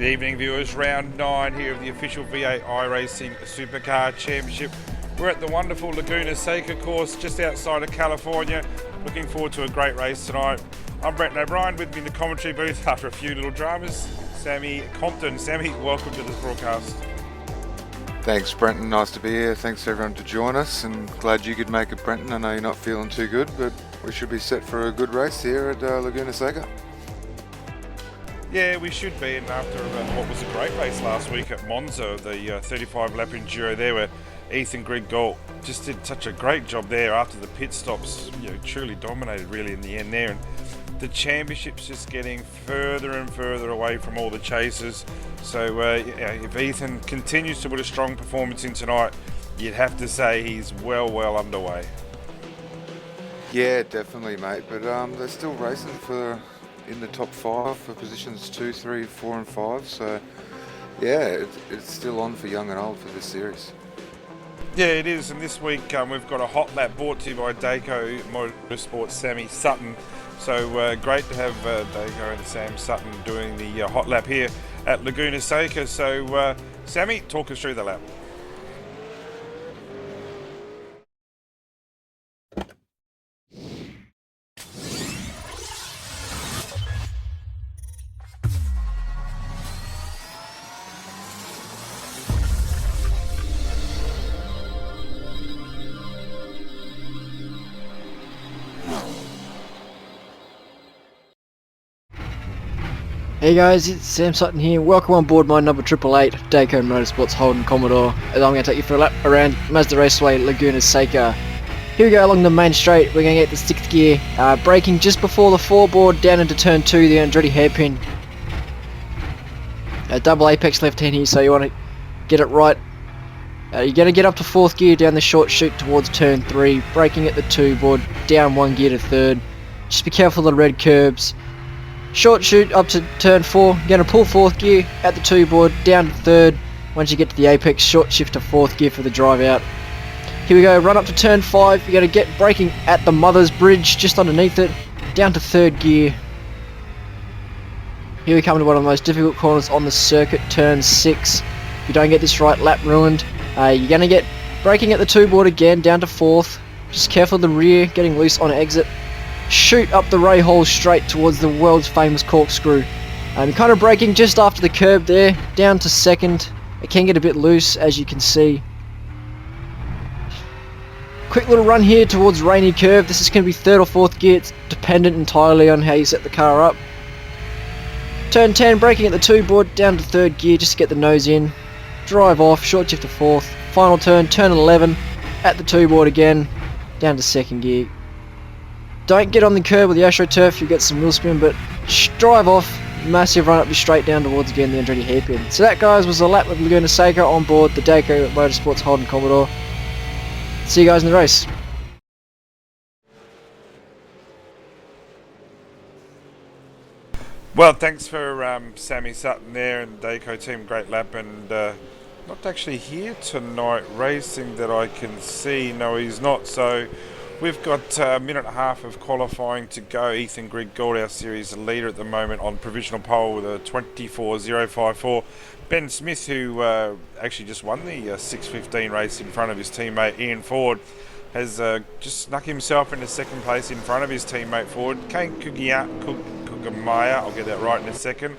Good evening, viewers. Round 9 here of the official V8 iRacing Supercar Championship. We're at the wonderful Laguna Seca course just outside of California. Looking forward to a great race tonight. I'm Brett O'Brien, with me in the commentary booth after a few little dramas, Sammy Compton. Sammy, welcome to this broadcast. Thanks, Brenton. Nice to be here. Thanks everyone to join us, and glad you could make it, Brenton. I know you're not feeling too good, but we should be set for a good race here at Laguna Seca. Yeah, we should be, and after what was a great race last week at Monza, the 35 lap enduro there, where Ethan Grigol just did such a great job there after the pit stops, truly dominated really in the end there. And the championship's just getting further and further away from all the chasers. So if Ethan continues to put a strong performance in tonight, you'd have to say he's well underway. Yeah, definitely, mate. But they're still racing in the top 5 for positions 2, 3, 4 and 5. So yeah, it's still on for young and old for this series. Yeah, it is. And this week we've got a hot lap brought to you by Daco Motorsports Sammy Sutton. So great to have Daco and Sam Sutton doing the hot lap here at Laguna Seca. So Sammy, talk us through the lap. Hey guys, it's Sam Sutton here. Welcome on board my number 888 Daco Motorsports Holden Commodore, as I'm going to take you for a lap around Mazda Raceway Laguna Seca. Here we go along the main straight. We're going to get the 6th gear, braking just before the foreboard down into turn 2, the Andretti hairpin. Double apex left hand here, so you want to get it right. You're going to get up to 4th gear down the short chute towards turn 3, braking at the 2 board, down 1 gear to 3rd. Just be careful of the red curbs. Short chute up to turn 4, you're going to pull 4th gear at the 2 board, down to 3rd. Once you get to the apex, short shift to 4th gear for the drive out. Here we go, run up to turn 5, you're going to get braking at the mother's bridge, just underneath it, down to 3rd gear. Here we come to one of the most difficult corners on the circuit, turn 6. If you don't get this right, lap ruined. You're going to get braking at the 2 board again, down to 4th. Just careful of the rear, getting loose on exit. Shoot up the ray hole straight towards the world's famous corkscrew. You're kind of braking just after the curb there, down to 2nd. It can get a bit loose, as you can see. Quick little run here towards Rainy Curve. This is going to be 3rd or 4th gear. It's dependent entirely on how you set the car up. Turn 10, braking at the 2 board, down to 3rd gear just to get the nose in. Drive off, short shift to 4th. Final turn, turn 11, at the 2 board again, down to 2nd gear. Don't get on the curb with the AstroTurf, you'll get some wheel spin, but drive off, massive run up your straight down towards again the Andretti hairpin. So that, guys, was a lap with Laguna Seca on board the Daco Motorsports Holden Commodore. See you guys in the race. Well, thanks for Sammy Sutton there and Daco team, great lap, and not actually here tonight racing that I can see. No, he's not. So we've got a minute and a half of qualifying to go. Ethan Grigol, our series leader at the moment, on provisional pole with a 24.054. Ben Smith, who actually just won the 6.15 race in front of his teammate Ian Ford, has just snuck himself into 2nd place in front of his teammate Ford. Kane Kugamaya, I'll get that right in a second,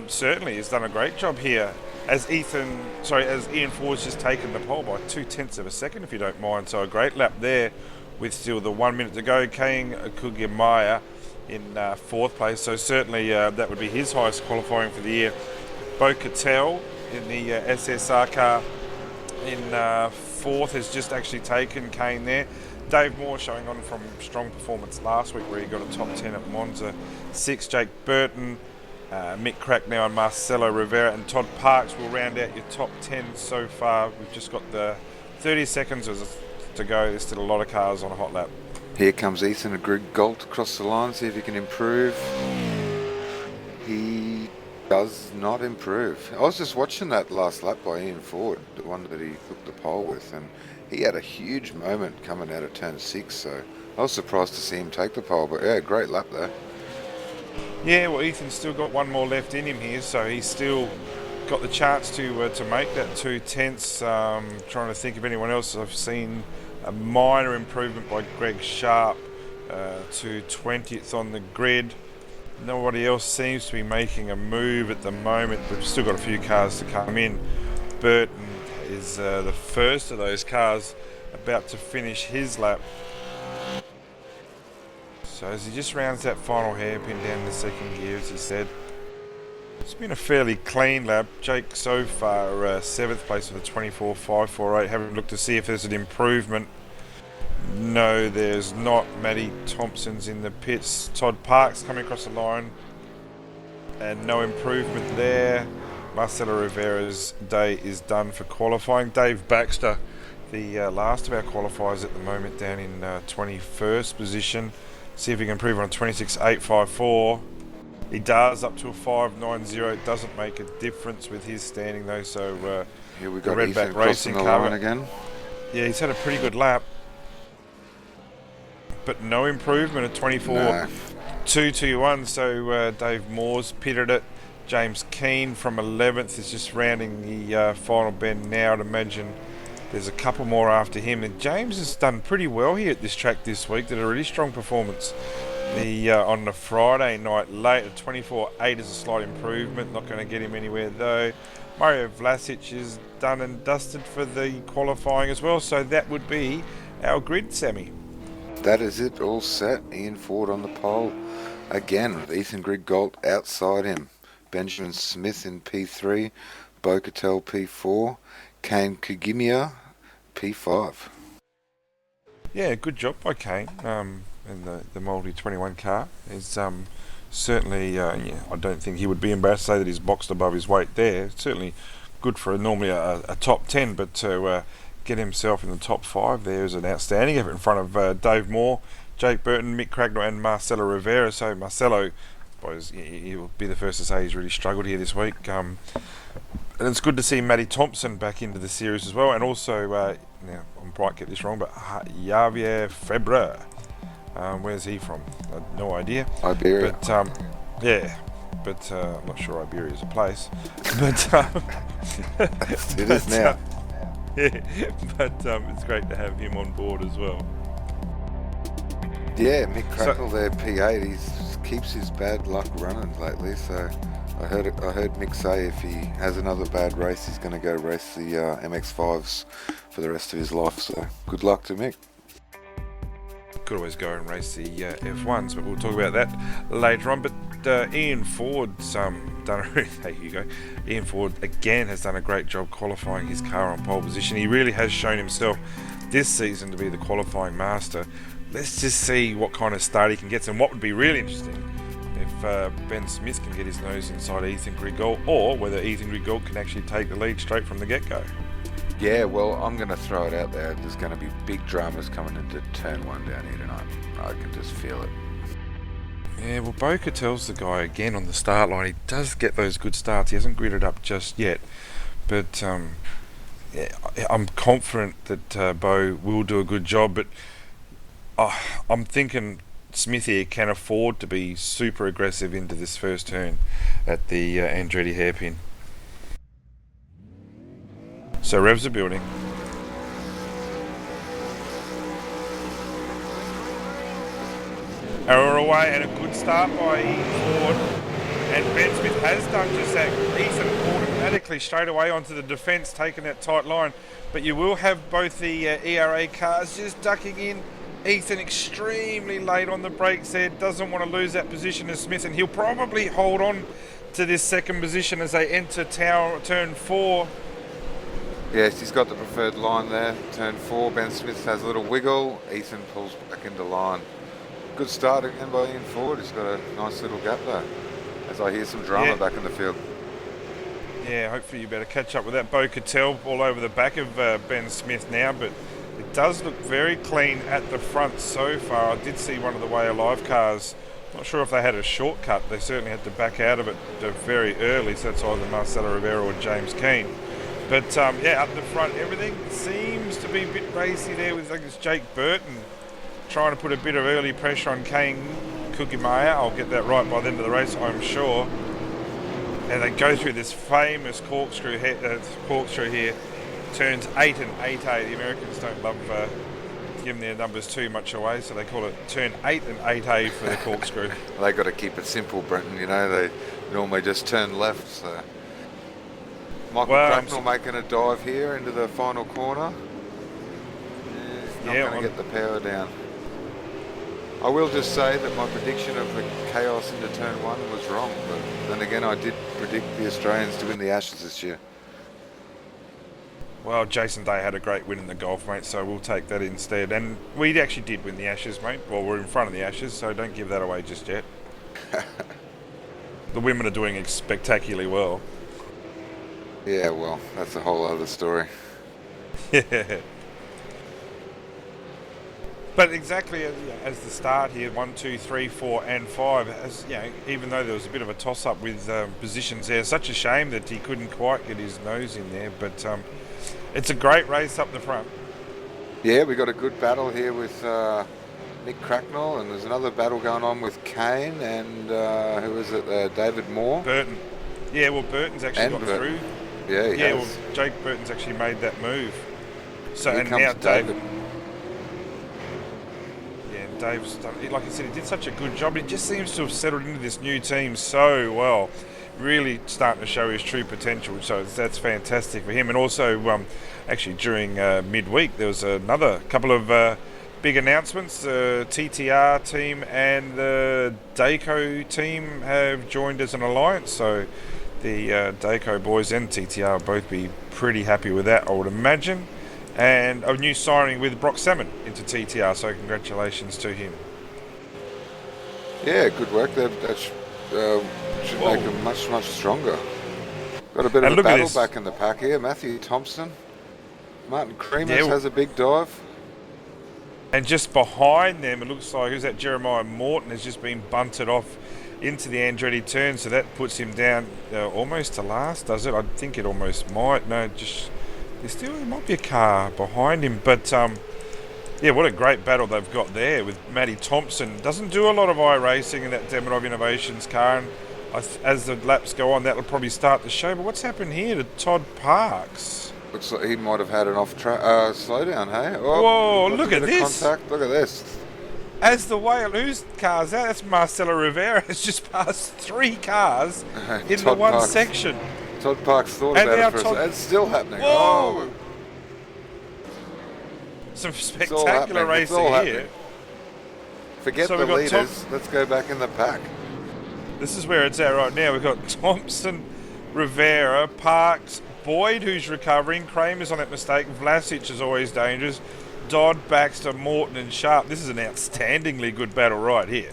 certainly has done a great job here, as Ian Ford's just taken the pole by 0.2 of a second, if you don't mind. So a great lap there with still the 1 minute to go. Kane Kugamaya in 4th place, so certainly that would be his highest qualifying for the year. Bo Cattell in the SSR car in 4th has just actually taken Kane there. Dave Moore showing on from strong performance last week, where he got a top 10 at Monza. 6, Jake Burton, Mick Cracknell and Marcelo Rivera, and Todd Parks will round out your top 10 so far. We've just got the 30 seconds to go. There's still a lot of cars on a hot lap. Here comes Ethan Grigol across the line, see if he can improve. He does not improve. I was just watching that last lap by Ian Ford, the one that he hooked the pole with, and he had a huge moment coming out of turn 6, so I was surprised to see him take the pole, but yeah, great lap there. Yeah, well, Ethan's still got one more left in him here, so he's still got the chance to make that 2/10. Trying to think of anyone else. I've seen a minor improvement by Greg Sharp to 20th on the grid. Nobody else seems to be making a move at the moment. We've still got a few cars to come in. Burton is the first of those cars about to finish his lap. So as he just rounds that final hairpin down the second gear, as he said, it's been a fairly clean lap. Jake so far 7th place with a 24.548. Haven't looked to see if there's an improvement. No, there's not. Matty Thompson's in the pits. Todd Parks coming across the line, and no improvement there. Marcelo Rivera's day is done for qualifying. Dave Baxter, the last of our qualifiers at the moment, down in 21st position. See if he can improve on a 26.854. He does up to a 5.90. It doesn't make a difference with his standing though. So here we got Redback Ethan Racing crossing the line again. Yeah, he's had a pretty good lap, but no improvement at 24.221. So Dave Moore's pitted it. James Keane from 11th is just rounding the final bend now. I'd imagine there's a couple more after him. And James has done pretty well here at this track this week. Did a really strong performance on the Friday night late. At 24.8 is a slight improvement. Not going to get him anywhere though. Mario Vlasic is done and dusted for the qualifying as well. So that would be our grid, Sammy. That is it, all set. Ian Ford on the pole again with Ethan Griggold outside him. Benjamin Smith in P3, Bo-Catel P4, Kane Kugimia P5. Yeah, good job by Kane. And the Multi 21 car is certainly, I don't think he would be embarrassed to say that he's boxed above his weight there. Certainly good for normally a top 10, but to get himself in the top 5 there is an outstanding effort in front of Dave Moore, Jake Burton, Mick Cragnell and Marcelo Rivera. So Marcelo, he'll be the first to say he's really struggled here this week. And it's good to see Matty Thompson back into the series as well. And also, now I might get this wrong, but Javier Febre. Where's he from? No idea. Iberia. But I'm not sure Iberia is a place. But it is now. Yeah, but it's great to have him on board as well. Yeah, Mick Crackle there, P8. He keeps his bad luck running lately. So I heard Mick say if he has another bad race, he's going to go race the MX5s for the rest of his life. So good luck to Mick. Could always go and race the F1s, but we'll talk about that later on. But Ian Ford's hey, you go. Ian Ford again has done a great job qualifying his car on pole position. He really has shown himself this season to be the qualifying master. Let's just see what kind of start he can get, and what would be really interesting if Ben Smith can get his nose inside Ethan Griggold, or whether Ethan Griggold can actually take the lead straight from the get-go. Yeah, well, I'm going to throw it out there. There's going to be big dramas coming into turn 1 down here tonight. I can just feel it. Yeah, well, Bo-Catel's the guy again on the start line. He does get those good starts. He hasn't gridded up just yet. But yeah, I'm confident that Bo will do a good job. But I'm thinking Smith here can afford to be super aggressive into this first turn at the Andretti hairpin. So revs are building. Arrow away, and a good start by Ian Ford. And Ben Smith has done just that. Ethan automatically straight away onto the defence, taking that tight line. But you will have both the ERA cars just ducking in. Ethan extremely late on the brakes there, doesn't want to lose that position as Smith, and he'll probably hold on to this second position as they enter turn 4. Yes, he's got the preferred line there. Turn 4, Ben Smith has a little wiggle. Ethan pulls back into line. Good start again by Ian Ford. He's got a nice little gap there. As I hear some drama back in the field. Yeah, hopefully you better catch up with that. Bo-Catel all over the back of Ben Smith now, but it does look very clean at the front so far. I did see one of the Way Alive cars. Not sure if they had a shortcut. They certainly had to back out of it very early, so that's either Marcelo Rivera or James Keane. But yeah, up the front, everything seems to be a bit racy there with, I think it's Jake Burton trying to put a bit of early pressure on Kane Kukimaya. I'll get that right by the end of the race, I'm sure. And they go through this famous corkscrew here. Turns 8 and 8A. The Americans don't love giving their numbers too much away, so they call it turn 8 and 8A for the corkscrew. They got to keep it simple, Brenton. You know, they normally just turn left. So Michael Cracknell making a dive here into the final corner. He's not going to get the power down. I will just say that my prediction of the chaos into turn 1 was wrong, but then again I did predict the Australians to win the Ashes this year. Well, Jason Day had a great win in the golf, mate, so we'll take that instead. And we actually did win the Ashes, mate. Well, we're in front of the Ashes, so don't give that away just yet. The women are doing spectacularly well. Yeah, well, that's a whole other story. Yeah. But exactly as the start here, 1, 2, 3, 4, and 5. As you know, even though there was a bit of a toss-up with positions there, such a shame that he couldn't quite get his nose in there. But it's a great race up the front. Yeah, we got a good battle here with Nick Cracknell, and there's another battle going on with Kane and who is it? David Moore. Burton. Yeah, well, Burton's actually got through. Yeah, he has. Well, Jake Burton's actually made that move. So Here and comes now David. Dave's done, like I said, he did such a good job. He just seems to have settled into this new team so well. Really starting to show his true potential. So that's fantastic for him. And also, actually during midweek, there was another couple of big announcements. The TTR team and the Dayco team have joined as an alliance. So the Dayco boys and TTR will both be pretty happy with that, I would imagine. And a new signing with Brock Salmon into TTR, so congratulations to him. Yeah, good work. That should make them much, much stronger. Got a bit of a battle back in the pack here. Matthew Thompson. Martin Creemers has a big dive. And just behind them, it looks like, who's that? Jeremiah Morton has just been bunted off into the Andretti turn, so that puts him down almost to last, does it? I think it almost might. No, just... there might be a car behind him, but yeah, what a great battle they've got there with Matty Thompson. Doesn't do a lot of iRacing in that Demonov Innovations car, and as the laps go on, that'll probably start the show. But what's happened here to Todd Parks? Looks like he might have had an off-track slowdown, hey? Oh, whoa, look at this. Contact. Look at this. As the whale, whose car's that? That's Marcelo Rivera. Has just passed 3 cars in the one section. Todd Parks thought about it for a second. It's still happening. Whoa! Oh. Some spectacular racing here. Forget the leaders. Let's go back in the pack. This is where it's at right now. We've got Thompson, Rivera, Parks, Boyd, who's recovering. Kramer's on that mistake. Vlasic is always dangerous. Dodd, Baxter, Morton, and Sharp. This is an outstandingly good battle right here.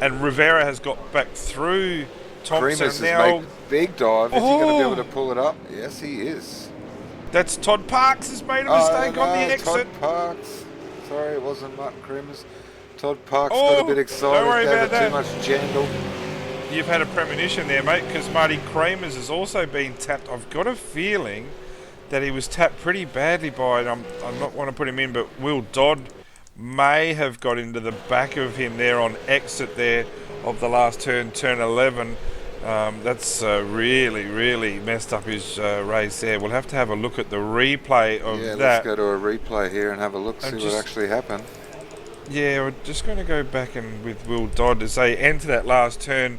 And Rivera has got back through Thompson. Creemers now has made big dive. Is he going to be able to pull it up? Yes, he is. That's Todd Parks has made a mistake on the exit. Todd Parks. Sorry, it wasn't Martin Creemers. Todd Parks got a bit excited. Don't worry about that. Too much jandle. You've had a premonition there, mate, because Marty Creemers has also been tapped. I've got a feeling that he was tapped pretty badly by, I'm not want to put him in, but Will Dodd may have got into the back of him there on exit there of the last turn 11. That's really, really messed up his race there. We'll have to have a look at the replay of that. Yeah, let's go to a replay here and have a look, see what actually happened. Yeah, we're just going to go back and with Will Dodd as they enter that last turn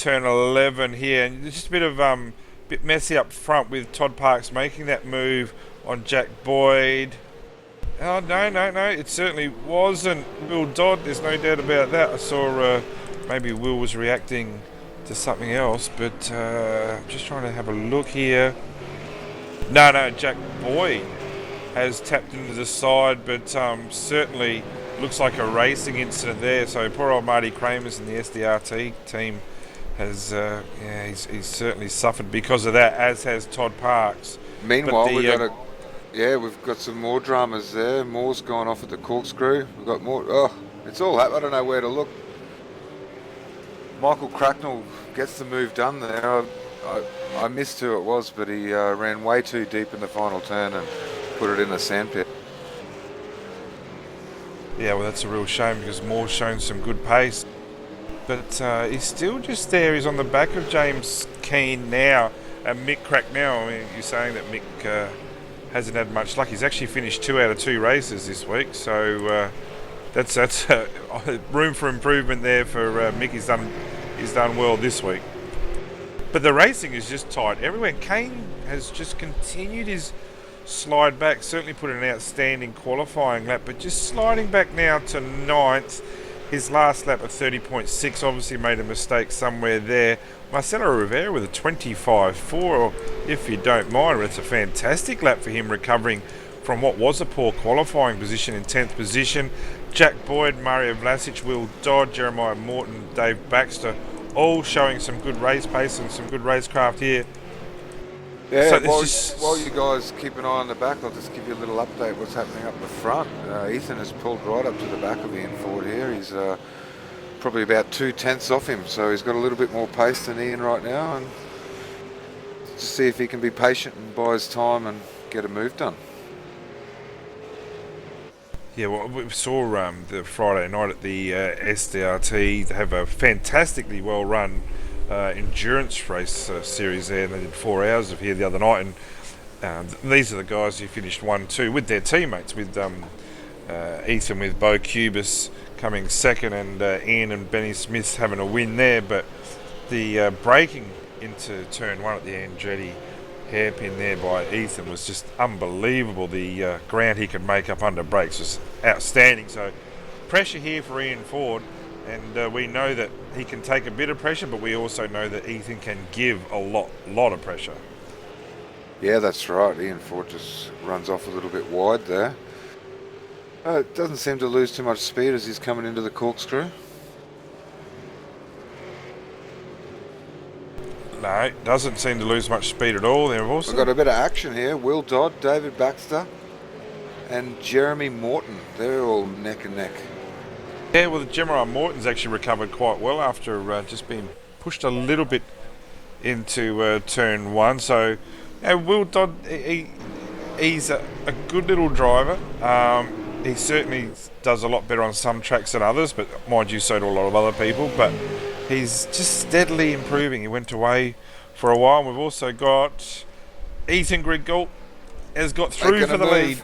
11 here. And just a bit of bit messy up front with Todd Parks making that move on Jack Boyd. Oh, no, it certainly wasn't Will Dodd. There's no doubt about that. I saw maybe Will was reacting to something else, but I'm just trying to have a look here. No, Jack Boyd has tapped into the side, but certainly looks like a racing incident there. So poor old Marty Creemers and the SDRT team has, he's certainly suffered because of that, as has Todd Parks. Meanwhile, we've got some more dramas there. Moore's gone off at the corkscrew. We've got more. Oh, it's all happened. I don't know where to look. Michael Cracknell gets the move done there. I missed who it was, but he ran way too deep in the final turn and put it in the sandpit. Yeah, well, that's a real shame because Moore's shown some good pace. But he's still just there. He's on the back of James Keane now and Mick Cracknell. I mean, you're saying that Mick hasn't had much luck. He's actually finished 2 out of 2 races this week, so that's room for improvement there for Mick. He's done well this week. But the racing is just tight everywhere. Kane has just continued his slide back. Certainly put in an outstanding qualifying lap, but just sliding back now to 9th. His last lap of 30.6 obviously made a mistake somewhere there. Marcelo Rivera with a 25.4, if you don't mind. It's a fantastic lap for him, recovering from what was a poor qualifying position in 10th position. Jack Boyd, Mario Vlasic, Will Dodd, Jeremiah Morton, Dave Baxter, all showing some good race pace and some good racecraft here. Yeah, so while you guys keep an eye on the back, I'll just give you a little update what's happening up the front. Ethan has pulled right up to the back of Ian Ford here. He's probably about 2/10 off him, so he's got a little bit more pace than Ian right now, and just see if he can be patient and buy his time and get a move done. Yeah, well, we saw the Friday night at the SDRT have a fantastically well-run endurance race series there, and they did 4 hours of here the other night, and these are the guys who finished 1-2 with their teammates, with Ethan with Bo Cubis coming second, and Ian and Benny Smith having a win there. But the braking into turn 1 at the Andretti hairpin there by Ethan was just unbelievable. The ground he could make up under brakes was outstanding. So pressure here for Ian Ford, and we know that he can take a bit of pressure, but we also know that Ethan can give a lot of pressure. Yeah, that's right. Ian Ford just runs off a little bit wide there. It doesn't seem to lose too much speed as he's coming into the corkscrew. No, doesn't seem to lose much speed at all. We've also got a bit of action here. Will Dodd, David Baxter, and Jeremy Morton. They're all neck and neck. Yeah, well, Jeremiah Morton's actually recovered quite well after just being pushed a little bit into turn 1. So, Will Dodd, he's a good little driver. He certainly does a lot better on some tracks than others, but mind you, so do a lot of other people. But he's just steadily improving. He went away for a while. We've also got Ethan Grigalt has got through for the lead.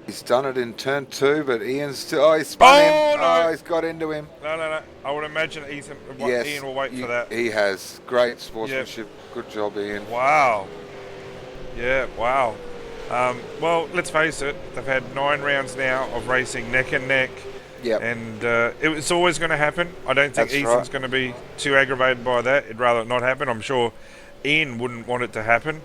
He's done it in turn 2, but Ian's still... he spun him. No. He's got into him. No. I would imagine Ian will wait for that. He has. Great sportsmanship. Yep. Good job, Ian. Wow. Yeah, wow. Well, let's face it, they've had 9 rounds now of racing neck and neck. Yep. And it's always going to happen. I don't think Ethan's going to be too aggravated by that. He'd rather it not happen. I'm sure Ian wouldn't want it to happen.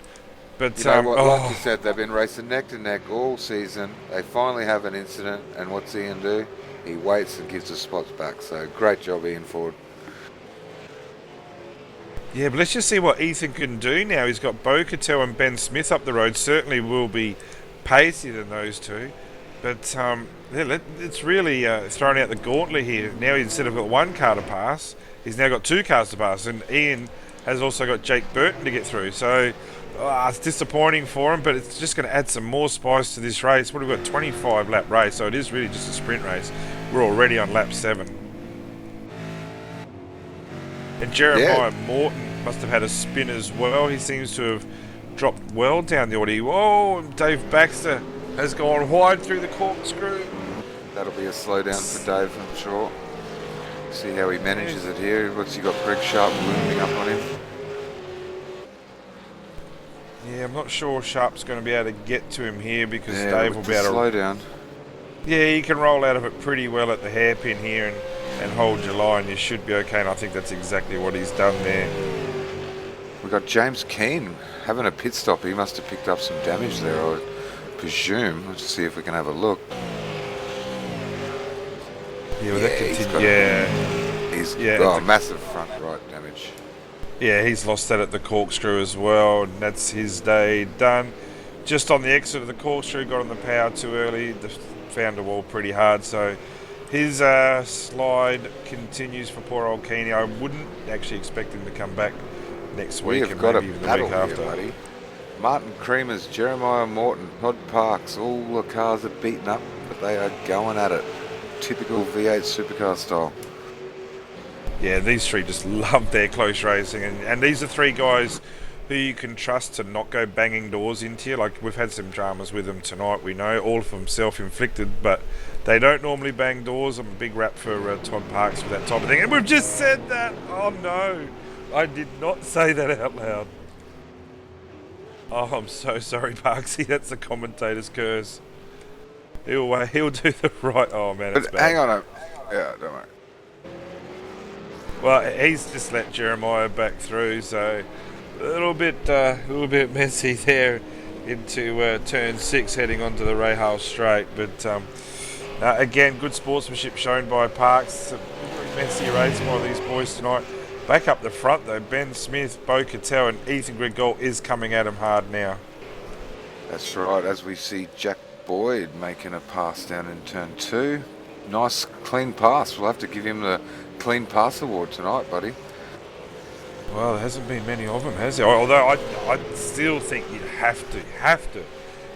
But you know what, like you said, they've been racing neck to neck all season. They finally have an incident, and what's Ian do? He waits and gives the spots back. So great job, Ian Ford. Yeah, but let's just see what Ethan can do now. He's got Bo Cattell and Ben Smith up the road. Certainly will be pacier than those two. But it's really throwing out the gauntlet here. Now instead of got 1 car to pass, he's now got 2 cars to pass. And Ian has also got Jake Burton to get through. So it's disappointing for him, but it's just going to add some more spice to this race. We've got a 25 lap race, so it is really just a sprint race. We're already on lap 7. And Jeremiah Morton must have had a spin as well. He seems to have dropped well down the order. Whoa, and Dave Baxter has gone wide through the corkscrew. That'll be a slowdown for Dave, I'm sure. See how he manages it here. What's he got? Greg Sharp looming up on him. Yeah, I'm not sure Sharp's going to be able to get to him here because Dave will be able to slow down. Yeah, he can roll out of it pretty well at the hairpin here and hold your line. You should be okay, and I think that's exactly what he's done there. We've got James Keane having a pit stop. He must have picked up some damage there, I presume. Let's see if we can have a look. Yeah, well, he's got massive front right damage. Yeah, he's lost that at the corkscrew as well, and that's his day done. Just on the exit of the corkscrew, got on the power too early, found a wall pretty hard, so his slide continues for poor old Keeney. I wouldn't actually expect him to come back next week. We've got a battle here, buddy. Martin Creamers, Jeremiah Morton, Todd Parks, all the cars are beaten up, but they are going at it. typical V8 supercar style. Yeah, these three just love their close racing, and these are three guys who you can trust to not go banging doors into you. Like, we've had some dramas with them tonight, we know, all of them self-inflicted, but they don't normally bang doors. I'm a big rap for Todd Parks for that type of thing, and we've just said that. Oh no, I did not say that out loud. Oh, I'm so sorry, Parksy. That's the commentator's curse. He'll do the right. Oh man, it's But bad. hang on, yeah, don't worry. Well, he's just let Jeremiah back through, so a little bit messy there into turn 6, heading onto the Rahal Straight. But again, good sportsmanship shown by Parks. It's a very messy race by these boys tonight. Back up the front though, Ben Smith, Bo Cattell, and Ethan Grigol is coming at him hard now. That's right, as we see Jack Boyd making a pass down in turn 2. Nice clean pass. We'll have to give him the Clean Pass Award tonight, buddy. Well, there hasn't been many of them, has there? Although I still think you'd have to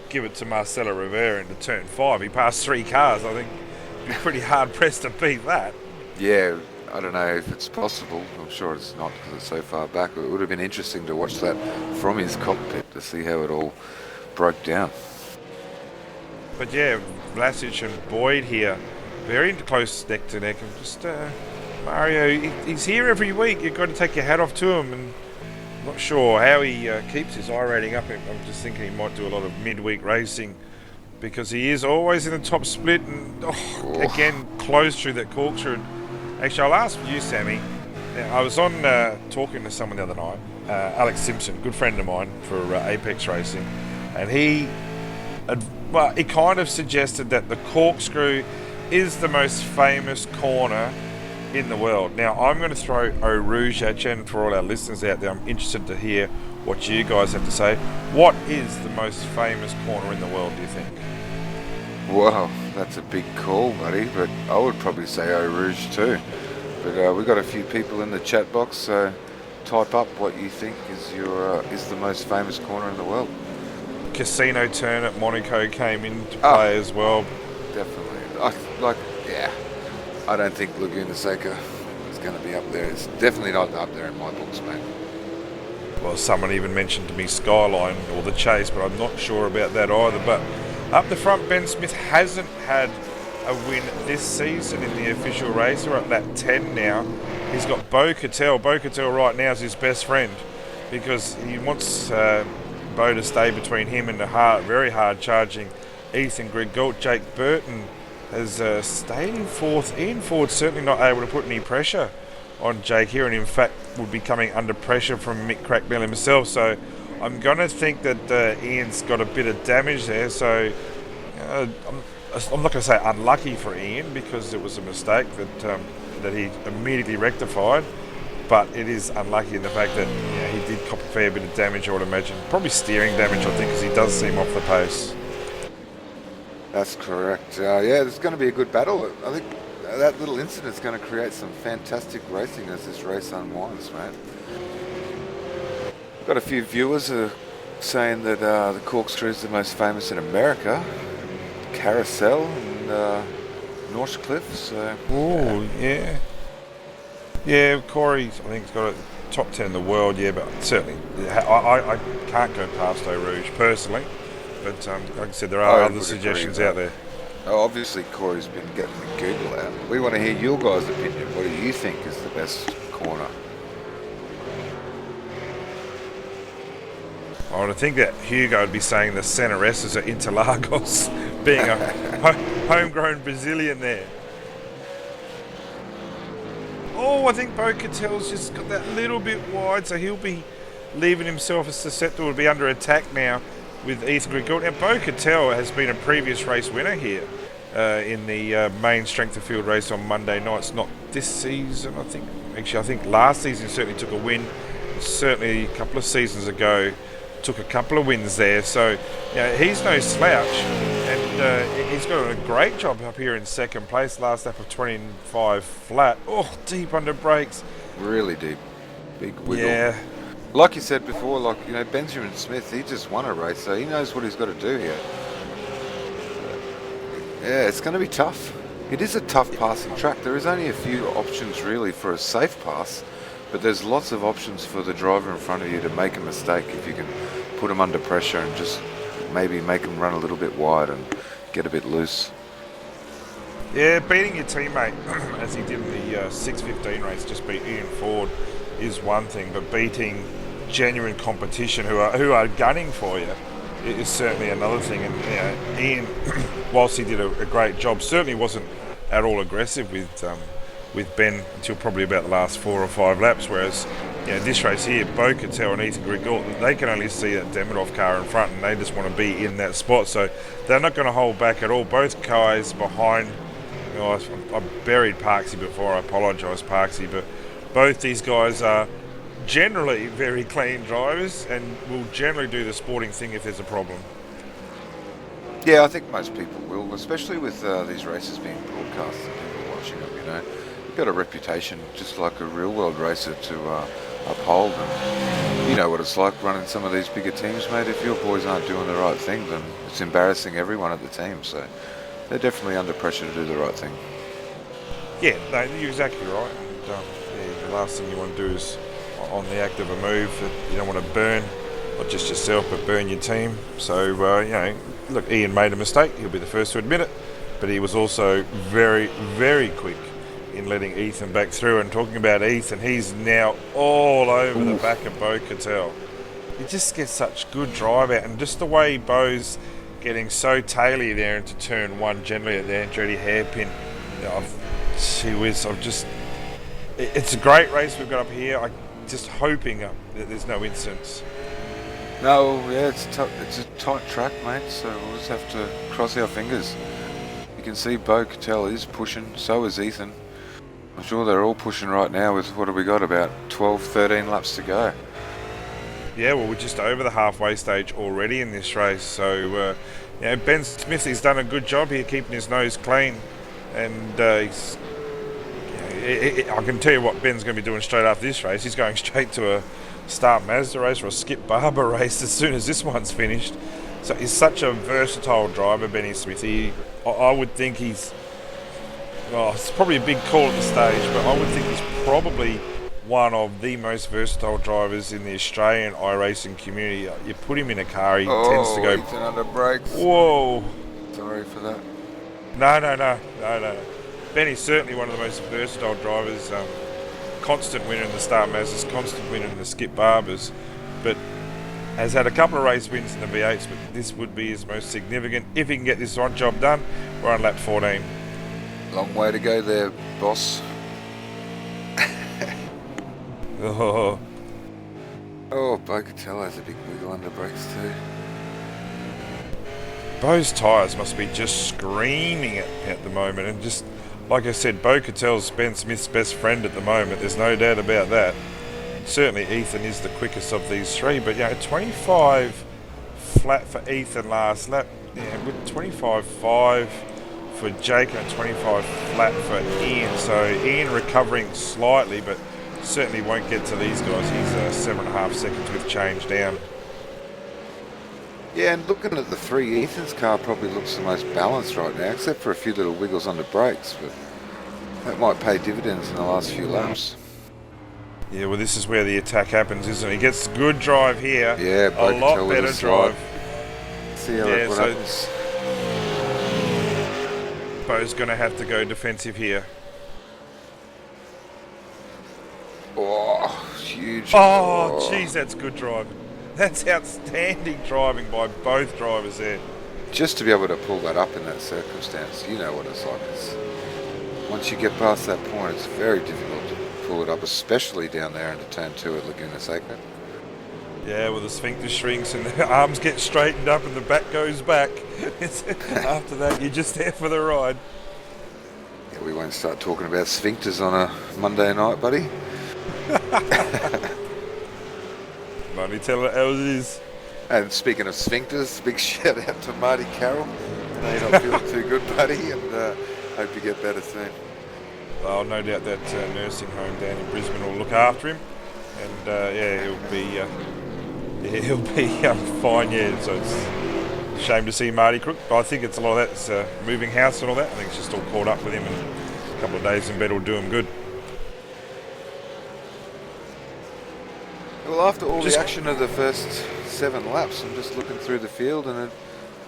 give it to Marcelo Rivera into turn 5. He passed 3 cars. I think it'd be pretty hard pressed to beat that. Yeah, I don't know if it's possible. I'm sure it's not because it's so far back. But it would have been interesting to watch that from his cockpit to see how it all broke down. But yeah, Vlasic and Boyd here, very close neck to neck. And just Mario, he's here every week. You've got to take your hat off to him, and I'm not sure how he keeps his iRating up. I'm just thinking he might do a lot of midweek racing, because he is always in the top split, and again close through that corkscrew. Actually, I'll ask you, Sammy. I was on talking to someone the other night, Alex Simpson, good friend of mine for Apex Racing, and he kind of suggested that the corkscrew is the most famous corner in the world. Now, I'm going to throw Eau Rouge at you, and for all our listeners out there, I'm interested to hear what you guys have to say. What is the most famous corner in the world, do you think? Wow, that's a big call, buddy, but I would probably say Eau Rouge too. But we've got a few people in the chat box, so type up what you think is the most famous corner in the world. Casino Turn at Monaco came into play as well. Definitely. I don't think Laguna Seca is going to be up there. It's definitely not up there in my books, mate. Well, someone even mentioned to me Skyline or the Chase, but I'm not sure about that either. But up the front, Ben Smith hasn't had a win this season in the official race. We're at lap 10 now. He's got Bo Cattell. Bo Cattell right now is his best friend, because he wants Bo to stay between him and the very hard charging Ethan Grigol. Jake Burton has stayed in fourth. Ian Ford's certainly not able to put any pressure on Jake here, and in fact would be coming under pressure from Mick Cracknell himself. So I'm going to think that Ian's got a bit of damage there. So I'm not going to say unlucky for Ian, because it was a mistake that he immediately rectified. But it is unlucky in the fact that he did cop a fair bit of damage, I would imagine. Probably steering damage, I think, because he does seem off the pace. That's correct. There's going to be a good battle. I think that little incident's going to create some fantastic racing as this race unwinds, mate. Got a few viewers saying that the corkscrew is the most famous in America. Carousel and Northcliffe. So. Oh yeah. Yeah, Corey, I think, has got a top 10 in the world, but certainly I can't go past Eau Rouge personally. But like I said, there are other suggestions out there. Oh, obviously, Corey's been getting the Google out. We want to hear your guys' opinion. What do you think is the best corner? I would think that Hugo would be saying the Cenaresses at Interlagos, being a homegrown Brazilian there. Oh, I think Bo Cattell's just got that little bit wide, so he'll be leaving himself as susceptible to be under attack now with Ethan Grigol. Now, Bo Cattell has been a previous race winner here in the main strength of field race on Monday nights. Not this season, I think. Actually, I think last season he certainly took a win. Certainly a couple of seasons ago took a couple of wins there. So, he's no slouch. And he's got a great job up here in second place. Last lap of 25 flat. Oh, deep under brakes. Really deep. Big wiggle. Yeah. Like you said before, Benjamin Smith, he just won a race, so he knows what he's got to do here. Yeah, it's going to be tough. It is a tough passing track. There is only a few options really for a safe pass, but there's lots of options for the driver in front of you to make a mistake if you can put them under pressure and just maybe make them run a little bit wide and get a bit loose. Yeah, beating your teammate, as he did in the 6:15 race, just beat Ian Ford, is one thing, but beating genuine competition who are gunning for you is certainly another thing. And you know, Ian, whilst he did a great job, certainly wasn't at all aggressive with Ben until probably about the last 4 or 5 laps. Whereas, you know, this race here, Bo Cattell and Ethan Grigor, they can only see that Demidov car in front, and they just want to be in that spot. So they're not going to hold back at all. Both guys behind. You know, I buried Parksy before. I apologise, Parksy, but both these guys are generally very clean drivers and will generally do the sporting thing if there's a problem. Yeah, I think most people will, especially with these races being broadcast and people watching them. You know, you've got a reputation just like a real world racer to uphold, and you know what it's like running some of these bigger teams, mate. If your boys aren't doing the right thing, then it's embarrassing everyone at the team. So they're definitely under pressure to do the right thing. Yeah, no, you're exactly right. And yeah, the last thing you want to do is, on the act of a move, that you don't want to burn not just yourself but burn your team. So you know, look, Ian made a mistake. He'll be the first to admit it, but he was also very, very quick in letting Ethan back through. And talking about Ethan, he's now all over the back of Bo Cattell. He just gets such good drive out, and just the way Bo's getting so taily there into turn 1, generally at the Andretti hairpin. You know, it's a great race we've got up here. I'm just hoping that there's no incidents. No, yeah, it's a tight track, mate, so we'll just have to cross our fingers. You can see Bo Cattell is pushing, so is Ethan. I'm sure they're all pushing right now with, what have we got, about 12, 13 laps to go. Yeah, well, we're just over the halfway stage already in this race, so you know, Ben Smith, he's done a good job here keeping his nose clean, and he's, you know, I can tell you what Ben's going to be doing straight after this race. He's going straight to a Start Mazda race or a Skip Barber race as soon as this one's finished. So he's such a versatile driver, Benny Smith. I would think he's, well, it's probably a big call at the stage, but I would think he's probably one of the most versatile drivers in the Australian iRacing community. You put him in a car, he tends to go... Ethan under brakes. Whoa! Sorry for that. No. Benny's certainly one of the most versatile drivers. Constant winner in the Star Mazdas, constant winner in the Skip Barbers, but has had a couple of race wins in the V8s, but this would be his most significant. If he can get this one job done, we're on lap 14. Long way to go there, boss. Oh, Bo Cattell has a big wiggle under brakes too. Bo's tyres must be just screaming at the moment, and just like I said, Bo Cattell's Ben Smith's best friend at the moment. There's no doubt about that. Certainly Ethan is the quickest of these three, but you know, 25 flat for Ethan last lap, yeah, with 25.5 for Jake and 25 flat for Ian. So Ian recovering slightly, but certainly won't get to these guys. He's 7.5 seconds with change down. Yeah, and looking at the three, Ethan's car probably looks the most balanced right now, except for a few little wiggles on the brakes, but that might pay dividends in the last few laps. Yeah, well, this is where the attack happens, isn't it? He gets good drive here. Yeah, a lot better drive. See how what happens. Bo's going to have to go defensive here. Oh, huge. Oh, jeez, that's good driving. That's outstanding driving by both drivers there. Just to be able to pull that up in that circumstance, you know what it's like. Once you get past that point, it's very difficult to pull it up, especially down there into turn 2 at Laguna Seca. Yeah, well, the sphincter shrinks and the arms get straightened up and the back goes back. After that, you're just there for the ride. Yeah, we won't start talking about sphincters on a Monday night, buddy. Marty, tell it how it is. And speaking of sphincters, big shout out to Marty Carroll. I know you're not feeling too good, buddy, and hope you get better soon. Well, no doubt that nursing home down in Brisbane will look after him, and yeah, he'll be fine. Yeah, so it's shame to see Marty Crook, but I think it's a lot of that's moving house and all that. I think it's just all caught up with him, and a couple of days in bed will do him good. Well, after all the action of the first 7 laps, I'm just looking through the field, and it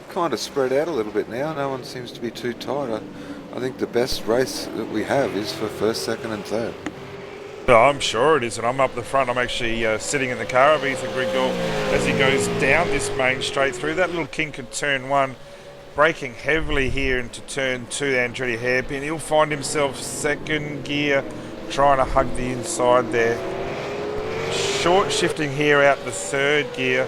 kind of spread out a little bit now. No one seems to be too tight. I think the best race that we have is for first, second and third. No, I'm sure it is, and I'm up the front. I'm actually sitting in the car of Ethan Griggle as he goes down this main straight through that little kink at turn 1, braking heavily here into turn 2, the Andretti hairpin. He'll find himself second gear, trying to hug the inside there. Short shifting here out the third gear.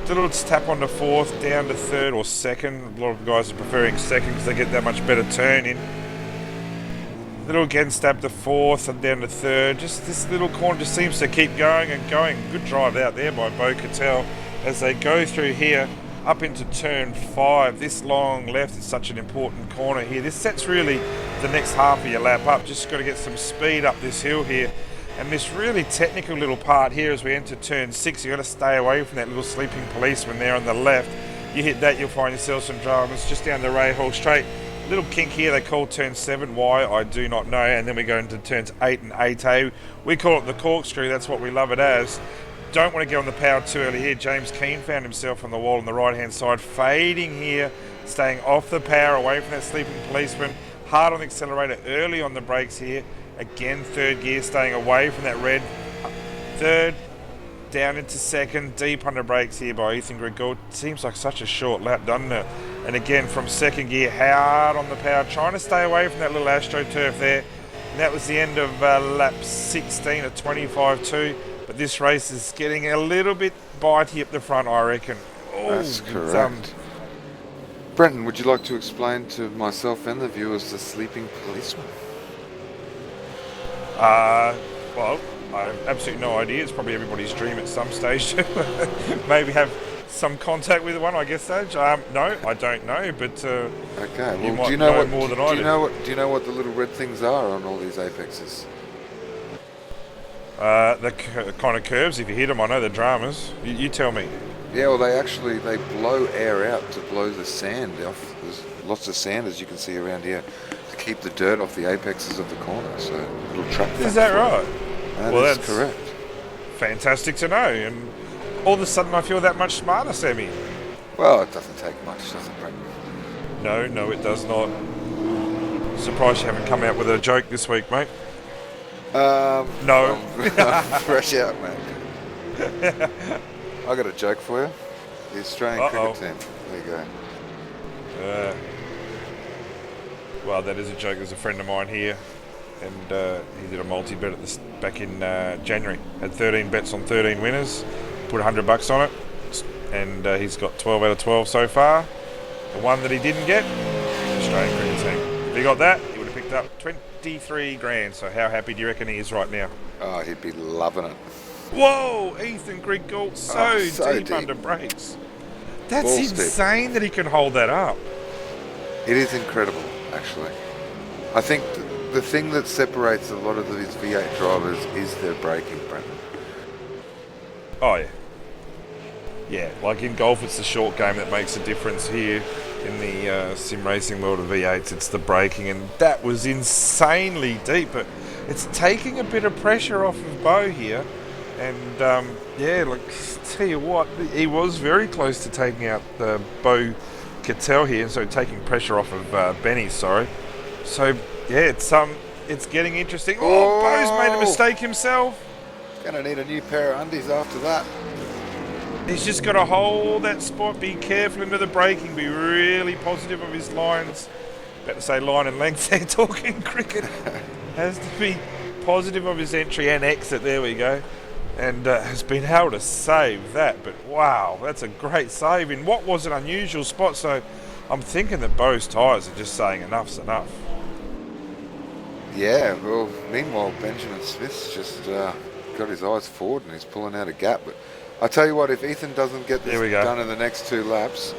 Little tap on to fourth, down to third or second. A lot of guys are preferring second because they get that much better turn in. Little again stab to fourth and down to third. Just this little corner just seems to keep going and going. Good drive out there by Beau Cattell as they go through here up into turn 5. This long left is such an important corner here. This sets really the next half of your lap up. Just got to get some speed up this hill here. And this really technical little part here as we enter turn 6, you've got to stay away from that little sleeping policeman there on the left. You hit that, you'll find yourself some dramas just down the Ray Hall straight. Little kink here, they call turn 7. Why, I do not know. And then we go into turns 8 and 8A. We call it the corkscrew, that's what we love it as. Don't want to get on the power too early here. James Keane found himself on the wall on the right-hand side, fading here, staying off the power, away from that sleeping policeman. Hard on the accelerator, early on the brakes here. Again, third gear, staying away from that red. Third, down into second, deep under brakes here by Ethan Griggle. Seems like such a short lap, doesn't it? And again, from second gear, hard on the power, trying to stay away from that little AstroTurf there. And that was the end of lap 16 at 25.2. But this race is getting a little bit bitey up the front, I reckon. Oh, that's correct. Brenton, would you like to explain to myself and the viewers the sleeping policeman? Well, I have absolutely no idea. It's probably everybody's dream at some stage to maybe have some contact with one, I guess so. No, I don't know, but okay. You Well, might do you know what more than I do. Do you know what the little red things are on all these apexes? The kind of curves, if you hit them, I know the dramas. You tell me. Yeah, well, they blow air out to blow the sand off. There's lots of sand, as you can see around here, to keep the dirt off the apexes of the corner. So it'll trap. Is that right? Well, that's correct. Fantastic to know. And all of a sudden, I feel that much smarter, Sammy. Well, it doesn't take much, does it, Brenton? No, it does not. Surprised you haven't come out with a joke this week, mate. No. Fresh out, mate. I got a joke for you. The Australian cricket team. There you go. Well, that is a joke. There's a friend of mine here, and he did a multi-bet back in January. Had 13 bets on 13 winners, put $100 on it, and he's got 12 out of 12 so far. The one that he didn't get, Australian cricket team. If he got that, he would have picked up 23 grand. So how happy do you reckon he is right now? Oh, he'd be loving it. Whoa, Ethan Griggle, so deep under brakes. That's Balls insane that he can hold that up. It is incredible, actually. I think the thing that separates a lot of these V8 drivers is their braking, Brenton. Oh, yeah. Yeah, like in golf, it's the short game that makes a difference here. In the sim racing world of V8s, it's the braking, and that was insanely deep, but it's taking a bit of pressure off of Beau here. And yeah, like, tell you what, he was very close to taking out Beau Cattell here, and so taking pressure off of Benny, sorry. So yeah, it's getting interesting. Oh, Beau's made a mistake himself. Gonna need a new pair of undies after that. He's just got to hold that spot, be careful into the braking, be really positive of his lines. About to say line and length there, talking cricket. Has to be positive of his entry and exit, there we go. And has been able to save that, but wow, that's a great save in what was an unusual spot. So I'm thinking that Beau's tyres are just saying enough's enough. Yeah, well, meanwhile, Benjamin Smith's just got his eyes forward and he's pulling out a gap. But I tell you what, if Ethan doesn't get this done in the next 2 laps,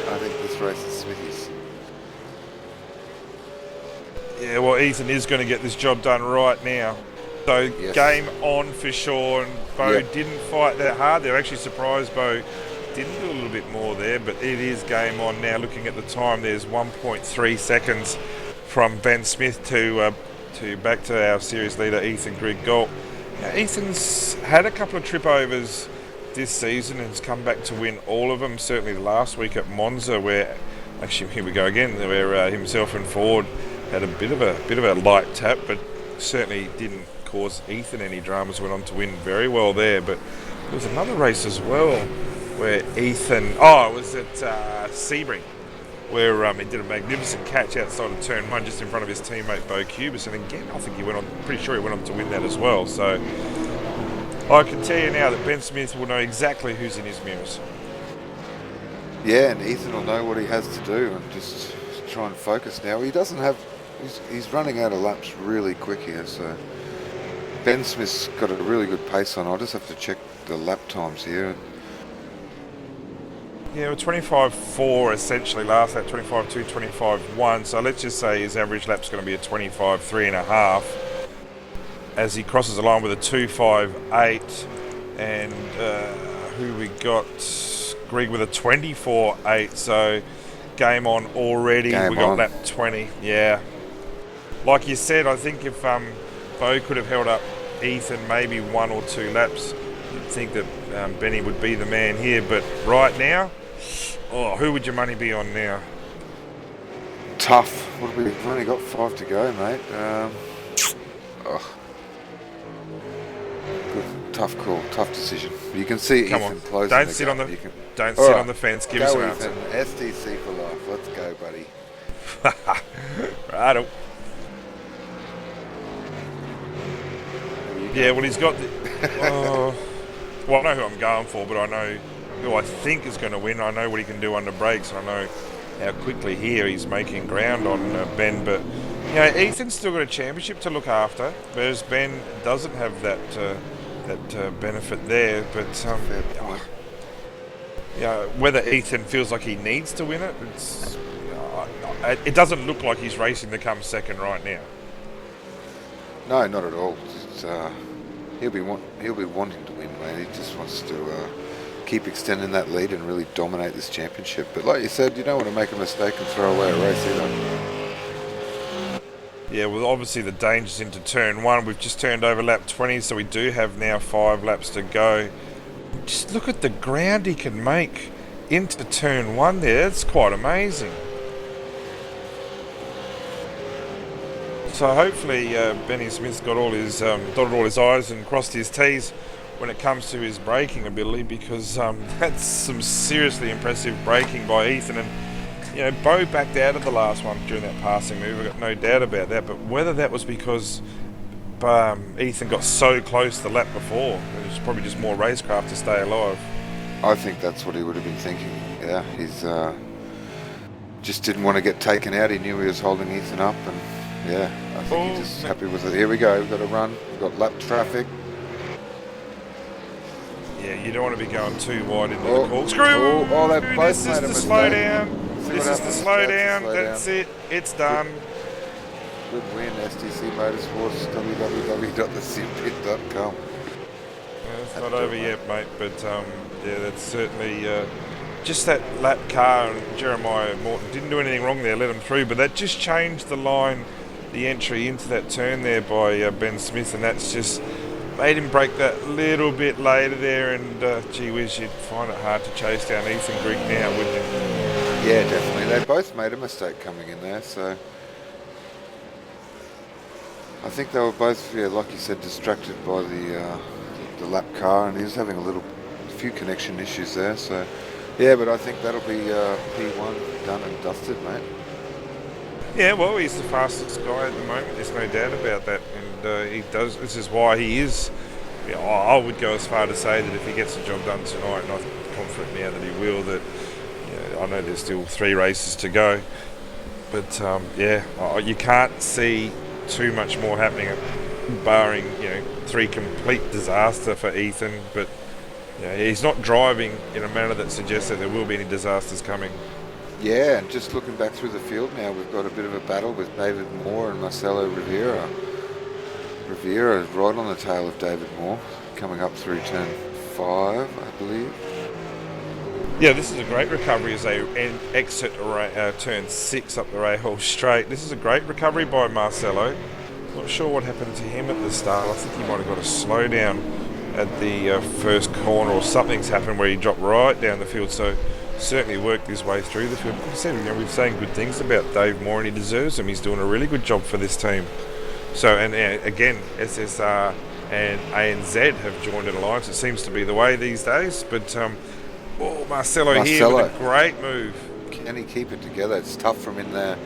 I think this race is Smithy's. Yeah, well, Ethan is going to get this job done right now. So game on for sure, and Beau didn't fight that hard. They're actually surprised Beau didn't do a little bit more there, but it is game on now. Looking at the time, there's 1.3 seconds from Ben Smith to back to our series leader Ethan Grigg-Galt. Now, Ethan's had a couple of trip overs this season and has come back to win all of them. Certainly the last week at Monza, where actually here we go again, where himself and Ford had a bit of a light tap, but certainly didn't cause Ethan any dramas. Went on to win very well there. But there was another race as well where Ethan, it was at Sebring, where he did a magnificent catch outside of turn 1 just in front of his teammate Bo Cubis, and again I think pretty sure he went on to win that as well. So I can tell you now that Ben Smith will know exactly who's in his mirrors. Yeah, and Ethan will know what he has to do and just try and focus now. He's running out of laps really quick here, so Ben Smith's got a really good pace on. I'll just have to check the lap times here. Yeah, well, 25.4 essentially last lap, 25.2, 25.1. So let's just say his average lap's going to be a 25.3.5 as he crosses the line with a 2.58. And who we got? Greg with a 24.8. So game on already. We got lap 20. Yeah. Like you said, I think if Bo could have held up Ethan maybe 1 or 2 laps, you'd think that Benny would be the man here. But right now, who would your money be on now? Tough. We've only got 5 to go, mate. Good, tough call, tough decision. You can see Come Ethan on, closing don't the sit gap. on the don't sit on the fence. Give us an answer. STC for life. Let's go, buddy. Righto. Yeah, well, he's got the... well, I know who I'm going for, but I know who I think is going to win. I know what he can do under brakes. I know how quickly here he's making ground on Ben. But, you know, Ethan's still got a championship to look after, whereas Ben doesn't have that benefit there. But, whether Ethan feels like he needs to win it, it doesn't look like he's racing to come second right now. No, not at all. He'll be wanting to win, mate. He just wants to keep extending that lead and really dominate this championship. But like you said, you don't want to make a mistake and throw away a race either. Yeah, well, obviously the danger's into turn 1. We've just turned over lap 20, so we do have now 5 laps to go. Just look at the ground he can make into turn 1 there. That's quite amazing. So hopefully Benny Smith's got all his dotted all his I's and crossed his T's when it comes to his braking ability, because that's some seriously impressive braking by Ethan. And you know, Bo backed out of the last one during that passing move. I've got no doubt about that. But whether that was because Ethan got so close the lap before, it was probably just more racecraft to stay alive. I think that's what he would have been thinking. Yeah, he's just didn't want to get taken out. He knew he was holding Ethan up, and yeah, I think he's just happy with it. Here we go. We've got a run. We've got lap traffic. Yeah, you don't want to be going too wide into the corkscrew. This is the slowdown. This is the slowdown. That's it. It's done. Good win, STC Motorsports, www.thesimpit.com. It's not over yet, mate, but yeah, that's certainly just that lap car, and Jeremiah Morton didn't do anything wrong there, let him through, but that just changed the line, the entry into that turn there by Ben Smith, and that's just made him break that little bit later there, and gee whiz, you'd find it hard to chase down Ethan Grigg now, wouldn't you? Yeah, definitely. They both made a mistake coming in there, so I think they were both, like you said, distracted by the lap car, and he was having a few connection issues there. So, yeah, but I think that'll be P1 done and dusted, mate. Yeah, well, he's the fastest guy at the moment. There's no doubt about that, and he does. This is why he is. You know, I would go as far to say that if he gets the job done tonight, and I'm confident now that he will, that I know there's still 3 races to go, but yeah, you can't see too much more happening, barring 3 complete disaster for Ethan. But he's not driving in a manner that suggests that there will be any disasters coming. Yeah, and just looking back through the field now, we've got a bit of a battle with David Moore and Marcelo Rivera. Rivera is right on the tail of David Moore, coming up through turn 5, I believe. Yeah, this is a great recovery as they exit turn 6 up the Rahal straight. This is a great recovery by Marcelo. Not sure what happened to him at the start. I think he might have got a slowdown at the first corner, or something's happened where he dropped right down the field. So certainly worked his way through the field. Like I said, we're saying good things about Dave Moore, and he deserves them. He's doing a really good job for this team. So, and again, SSR and ANZ have joined an alliance. It seems to be the way these days. But Marcelo here with a great move. Can he keep it together? It's tough from in there.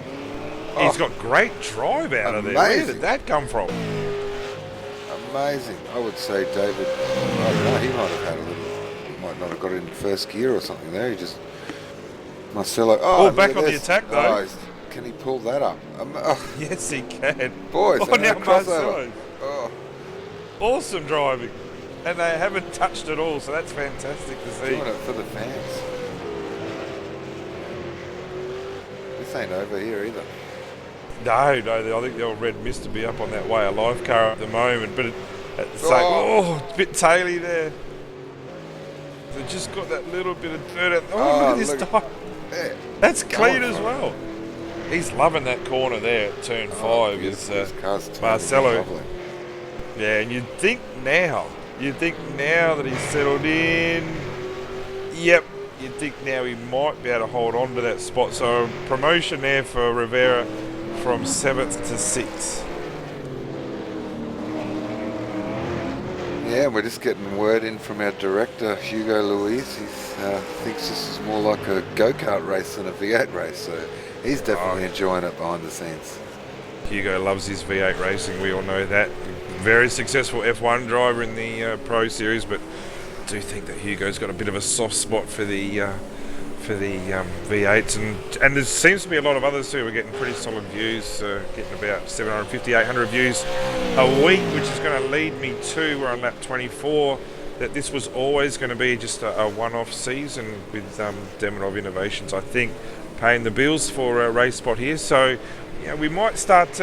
He's got great drive out of there. Where did that come from? Amazing. I would say David, I don't know, he might have had a little, he might not have got it in first gear or something there. He just, Marcelo, back on the attack though. Can he pull that up? Yes, he can. Boys, now crossover. Awesome driving. And they haven't touched it all, so that's fantastic to see. Doing it for the fans. This ain't over here either. No, I think the old red mist to be up on that way of life car at the moment, but at the same, it's a bit taily there. They just got that little bit of dirt out. Look at this time. Yeah. That's clean as well. He's loving that corner there at turn 5. Is Marcelo. Yeah, and you'd think now that he's settled in. Yep, you'd think now he might be able to hold on to that spot. So promotion there for Rivera from 7th to 6th. Yeah, we're just getting word in from our director, Hugo Luis. He thinks this is more like a go-kart race than a V8 race, so he's definitely enjoying it behind the scenes. Hugo loves his V8 racing, we all know that. Very successful F1 driver in the Pro Series, but I do think that Hugo's got a bit of a soft spot for the V8s, and there seems to be a lot of others too. We're getting pretty solid views, getting about 750, 800 views a week, which is going to lead me to, we're on lap 24, that this was always going to be just a one-off season with Demonov Innovations, I think, paying the bills for RaceSpot here. So we might start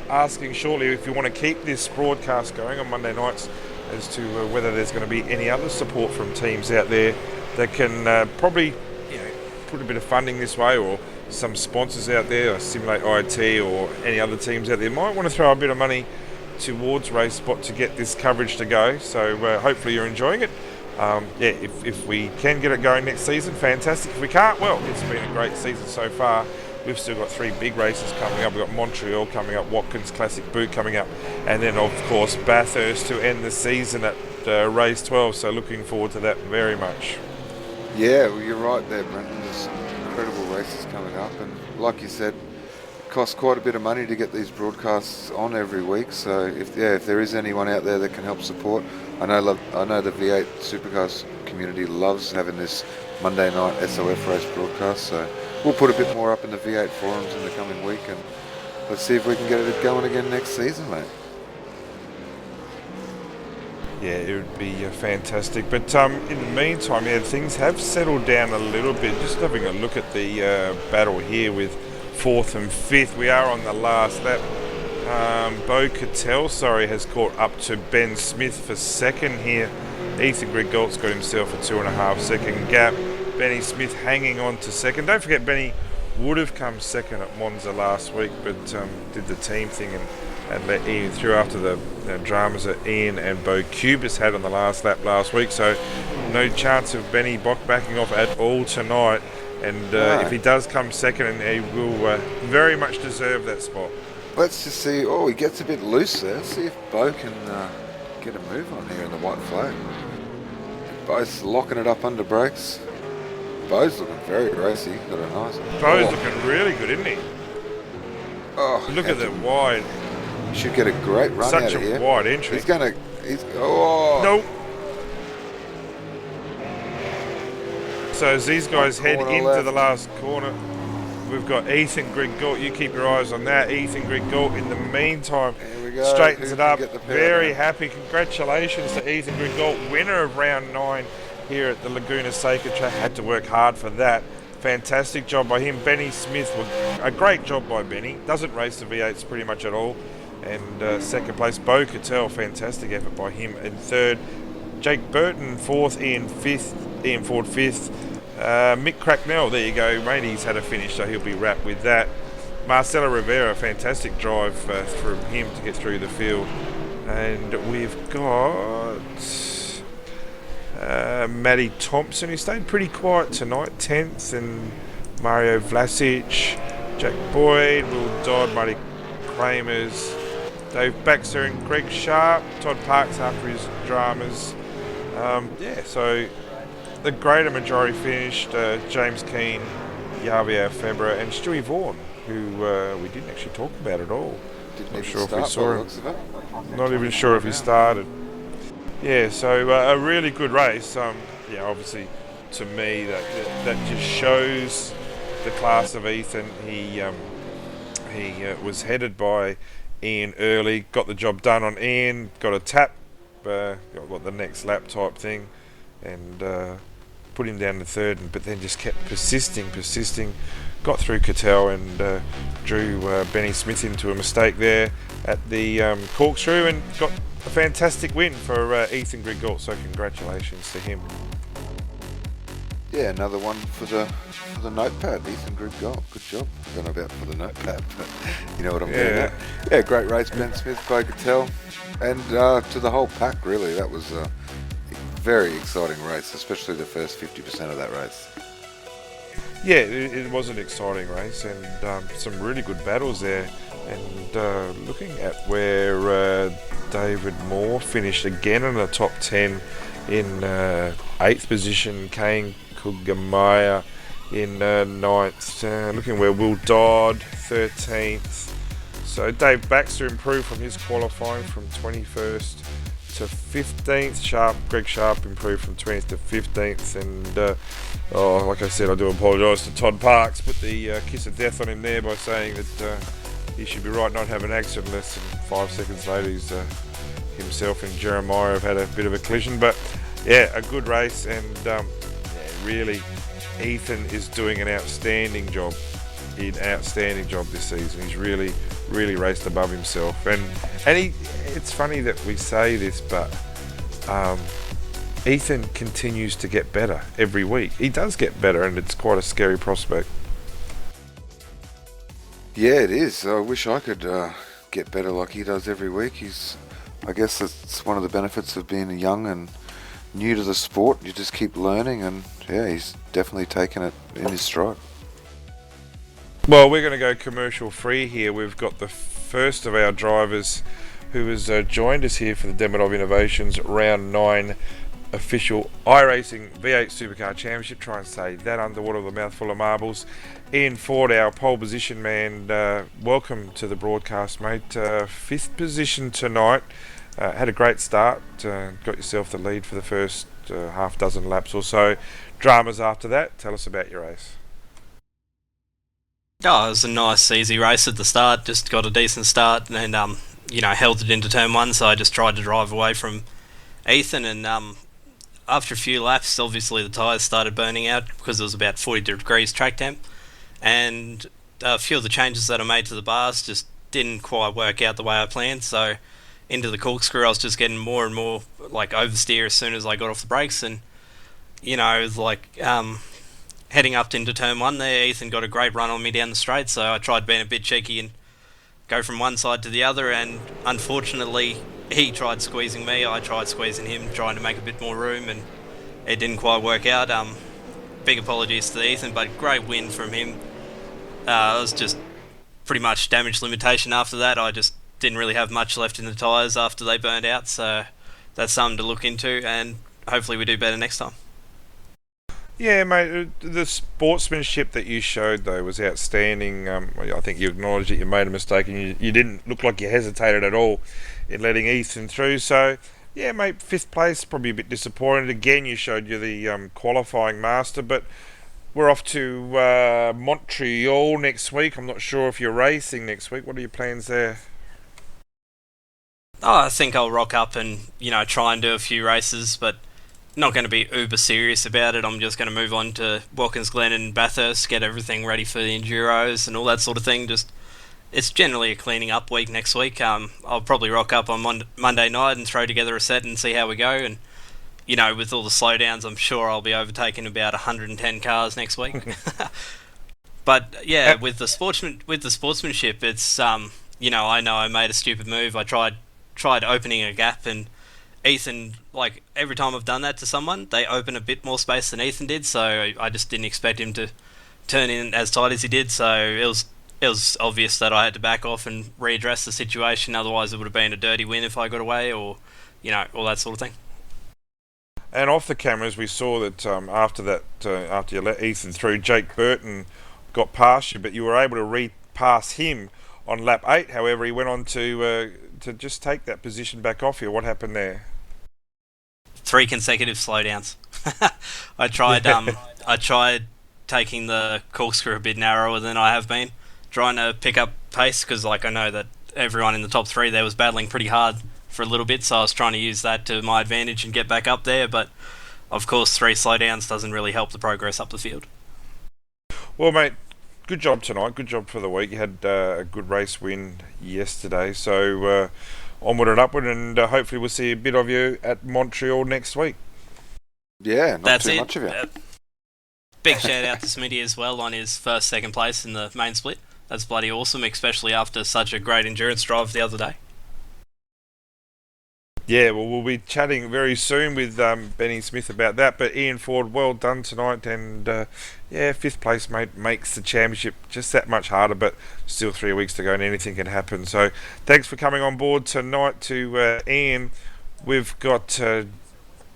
asking shortly if you want to keep this broadcast going on Monday nights as to whether there's going to be any other support from teams out there that can probably put a bit of funding this way, or some sponsors out there, or Simulate IT, or any other teams out there might want to throw a bit of money towards RaceSpot to get this coverage to go. So hopefully you're enjoying it. If we can get it going next season, fantastic. If we can't, well, it's been a great season so far. We've still got 3 big races coming up. We've got Montreal coming up, Watkins Classic Boot coming up, and then of course Bathurst to end the season at race 12. So looking forward to that very much. Yeah, well, you're right there, Brenton. There's incredible races coming up, and like you said, it costs quite a bit of money to get these broadcasts on every week. So if there is anyone out there that can help support, I know the V8 Supercars community loves having this Monday night SOF race broadcast. So we'll put a bit more up in the V8 forums in the coming week, and let's see if we can get it going again next season, mate. Yeah, it would be fantastic. But in the meantime, things have settled down a little bit. Just having a look at the battle here with 4th and 5th. We are on the last lap. Bo Cattell, has caught up to Ben Smith for 2nd here. Ethan Grigolt's got himself a 2.5 second gap. Benny Smith hanging on to 2nd. Don't forget, Benny would have come 2nd at Monza last week, but did the team thing and let Ian through after the dramas that Ian and Bo Cubis had on the last lap last week. So no chance of Benny backing off at all tonight. And if he does come 2nd, he will very much deserve that spot. Let's just see. Oh, he gets a bit loose there. Let's see if Bo can get a move on here in the white flag. Both locking it up under brakes. Bo's looking very racy. Got a nice. Bo's looking really good, isn't he? Oh, look at the wide. Should get a great run out of here. Such a wide entry. Nope. So as these guys head into the last corner, we've got Ethan Grigault. You keep your eyes on that. Ethan Grigault in the meantime straightens it up. Very happy. Congratulations to Ethan Grigault, winner of round 9 here at the Laguna Seca track. Had to work hard for that. Fantastic job by him. Benny Smith, a great job by Benny. Doesn't race the V8s pretty much at all. And 2nd place, Bo Cattell, fantastic effort by him in 3rd. Jake Burton 4th, Ian Ford 5th. Mick Cracknell, there you go. Rainey's had a finish, so he'll be wrapped with that. Marcelo Rivera, fantastic drive from him to get through the field. And we've got Matty Thompson, who stayed pretty quiet tonight, 10th, and Mario Vlasic, Jack Boyd, Will Dodd, Marty Kramers, Dave Baxter and Greg Sharp, Todd Parks after his dramas. So the greater majority finished, James Keane, Javier Febra and Stewie Vaughan, who we didn't actually talk about at all. Not sure if we saw him. Not even sure if he started. Yeah, so a really good race. Obviously, to me, that just shows the class of Ethan. He was headed by Ian early, got the job done on Ian, got a tap, got the next lap type thing, and put him down to third, but then just kept persisting, got through Cattell and drew Benny Smith into a mistake there at the corkscrew, and got a fantastic win for Ethan Grigalt, so congratulations to him. Yeah, another one for the notepad, Ethan Grigalt. Good job. I don't know about for the notepad, but you know what I'm getting at. Yeah, great race, Ben Smith, by Cattell, and to the whole pack, really. That was a very exciting race, especially the first 50% of that race. Yeah, it was an exciting race, and some really good battles there. And looking at where David Moore finished again in the top 10 in 8th position, Kane Kugamaya in 9th, looking where Will Dodd 13th. So Dave Baxter improved from his qualifying from 21st to 15th. Greg Sharp improved from 20th to 15th, and like I said, I do apologise to Todd Parks, put the kiss of death on him there by saying that he should be right not have an accident. Less than 5 seconds later, himself and Jeremiah have had a bit of a collision. But yeah, a good race, and really, Ethan is doing an outstanding job this season. He's really raced above himself, and it's funny that we say this, but Ethan continues to get better every week. He does get better, and it's quite a scary prospect. Yeah, it is. I wish I could get better like he does every week. I guess that's one of the benefits of being young and new to the sport. You just keep learning, and yeah, he's definitely taken it in his stride. Well, we're going to go commercial free here. We've got the first of our drivers who has joined us here for the Demidov Innovations Round 9 official iRacing V8 Supercar Championship. Try and say that underwater with a mouthful of marbles. Ian Ford, our pole position man, welcome to the broadcast, mate. 5th position tonight. Had a great start. Got yourself the lead for the first half dozen laps or so. Dramas after that. Tell us about your race. Oh, it was a nice, easy race at the start. Just got a decent start and, held it into turn 1, so I just tried to drive away from Ethan. And after a few laps, obviously the tyres started burning out because it was about 40 degrees track temp. And a few of the changes that I made to the bars just didn't quite work out the way I planned. So into the corkscrew, I was just getting more and more like oversteer as soon as I got off the brakes. And, heading up into turn 1 there, Ethan got a great run on me down the straight, so I tried being a bit cheeky and go from one side to the other, and unfortunately he tried squeezing me, I tried squeezing him, trying to make a bit more room, and it didn't quite work out. Big apologies to Ethan, but great win from him. It was just pretty much damage limitation after that. I just didn't really have much left in the tyres after they burned out, so that's something to look into, and hopefully we do better next time. Yeah, mate, the sportsmanship that you showed, though, was outstanding. I think you acknowledged that you made a mistake, and you didn't look like you hesitated at all in letting Ethan through. So, yeah, mate, 5th place, probably a bit disappointed. Again, you showed you're the qualifying master, but we're off to Montreal next week. I'm not sure if you're racing next week. What are your plans there? Oh, I think I'll rock up and, try and do a few races, but not going to be uber serious about it. I'm just going to move on to Watkins Glen and Bathurst, get everything ready for the Enduros and all that sort of thing. It's generally a cleaning up week next week. I'll probably rock up on Monday night and throw together a set and see how we go. And with all the slowdowns, I'm sure I'll be overtaking about 110 cars next week. But yeah, with the sportsmanship, it's I know I made a stupid move. I tried opening a gap, and Ethan, like every time I've done that to someone, they open a bit more space than Ethan did. So I just didn't expect him to turn in as tight as he did. So it was obvious that I had to back off and readdress the situation. Otherwise, it would have been a dirty win if I got away, or all that sort of thing. And off the cameras, we saw that after you let Ethan through, Jake Burton got past you, but you were able to repass him on lap 8. However, he went on to just take that position back off you. What happened there? 3 consecutive slowdowns. I tried taking the corkscrew a bit narrower than I have been, trying to pick up pace, because I know that everyone in the top 3 there was battling pretty hard for a little bit, so I was trying to use that to my advantage and get back up there. But of course, 3 slowdowns doesn't really help the progress up the field. Well, mate, good job tonight. Good job for the week. You had a good race win yesterday, so onward and upward, and hopefully we'll see a bit of you at Montreal next week. Yeah, That's too it. much of you. Big shout out to Smitty as well on his second place in the main split. That's bloody awesome, especially after such a great endurance drive the other day. Yeah, well, we'll be chatting very soon with Benny Smith about that. But Ian Ford, well done tonight, and 5th place, mate, makes the championship just that much harder. But still 3 weeks to go, and anything can happen. So thanks for coming on board tonight to Ian. We've got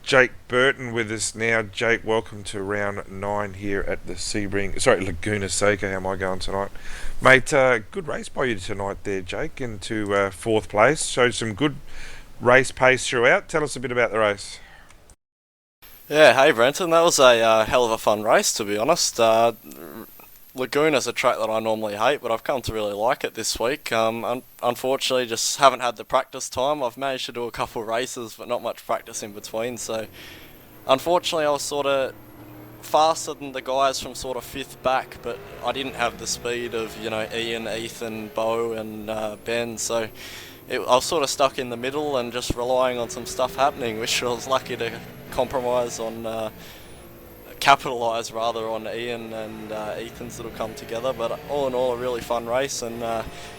Jake Burton with us now. Jake, welcome to round 9 here at the Laguna Seca. How am I going tonight, mate? Good race by you tonight, there, Jake, into 4th place. Showed some good race pace throughout. Tell us a bit about the race. Yeah, hey Brenton, that was a hell of a fun race, to be honest. Laguna's a track that I normally hate, but I've come to really like it this week. Unfortunately, just haven't had the practice time. I've managed to do a couple of races, but not much practice in between, so unfortunately I was sort of faster than the guys from sort of 5th back, but I didn't have the speed of, Ian, Ethan, Bo and Ben, so I was sort of stuck in the middle and just relying on some stuff happening, which I was lucky to capitalise on Ian and Ethan's that'll come together. But all in all, a really fun race, and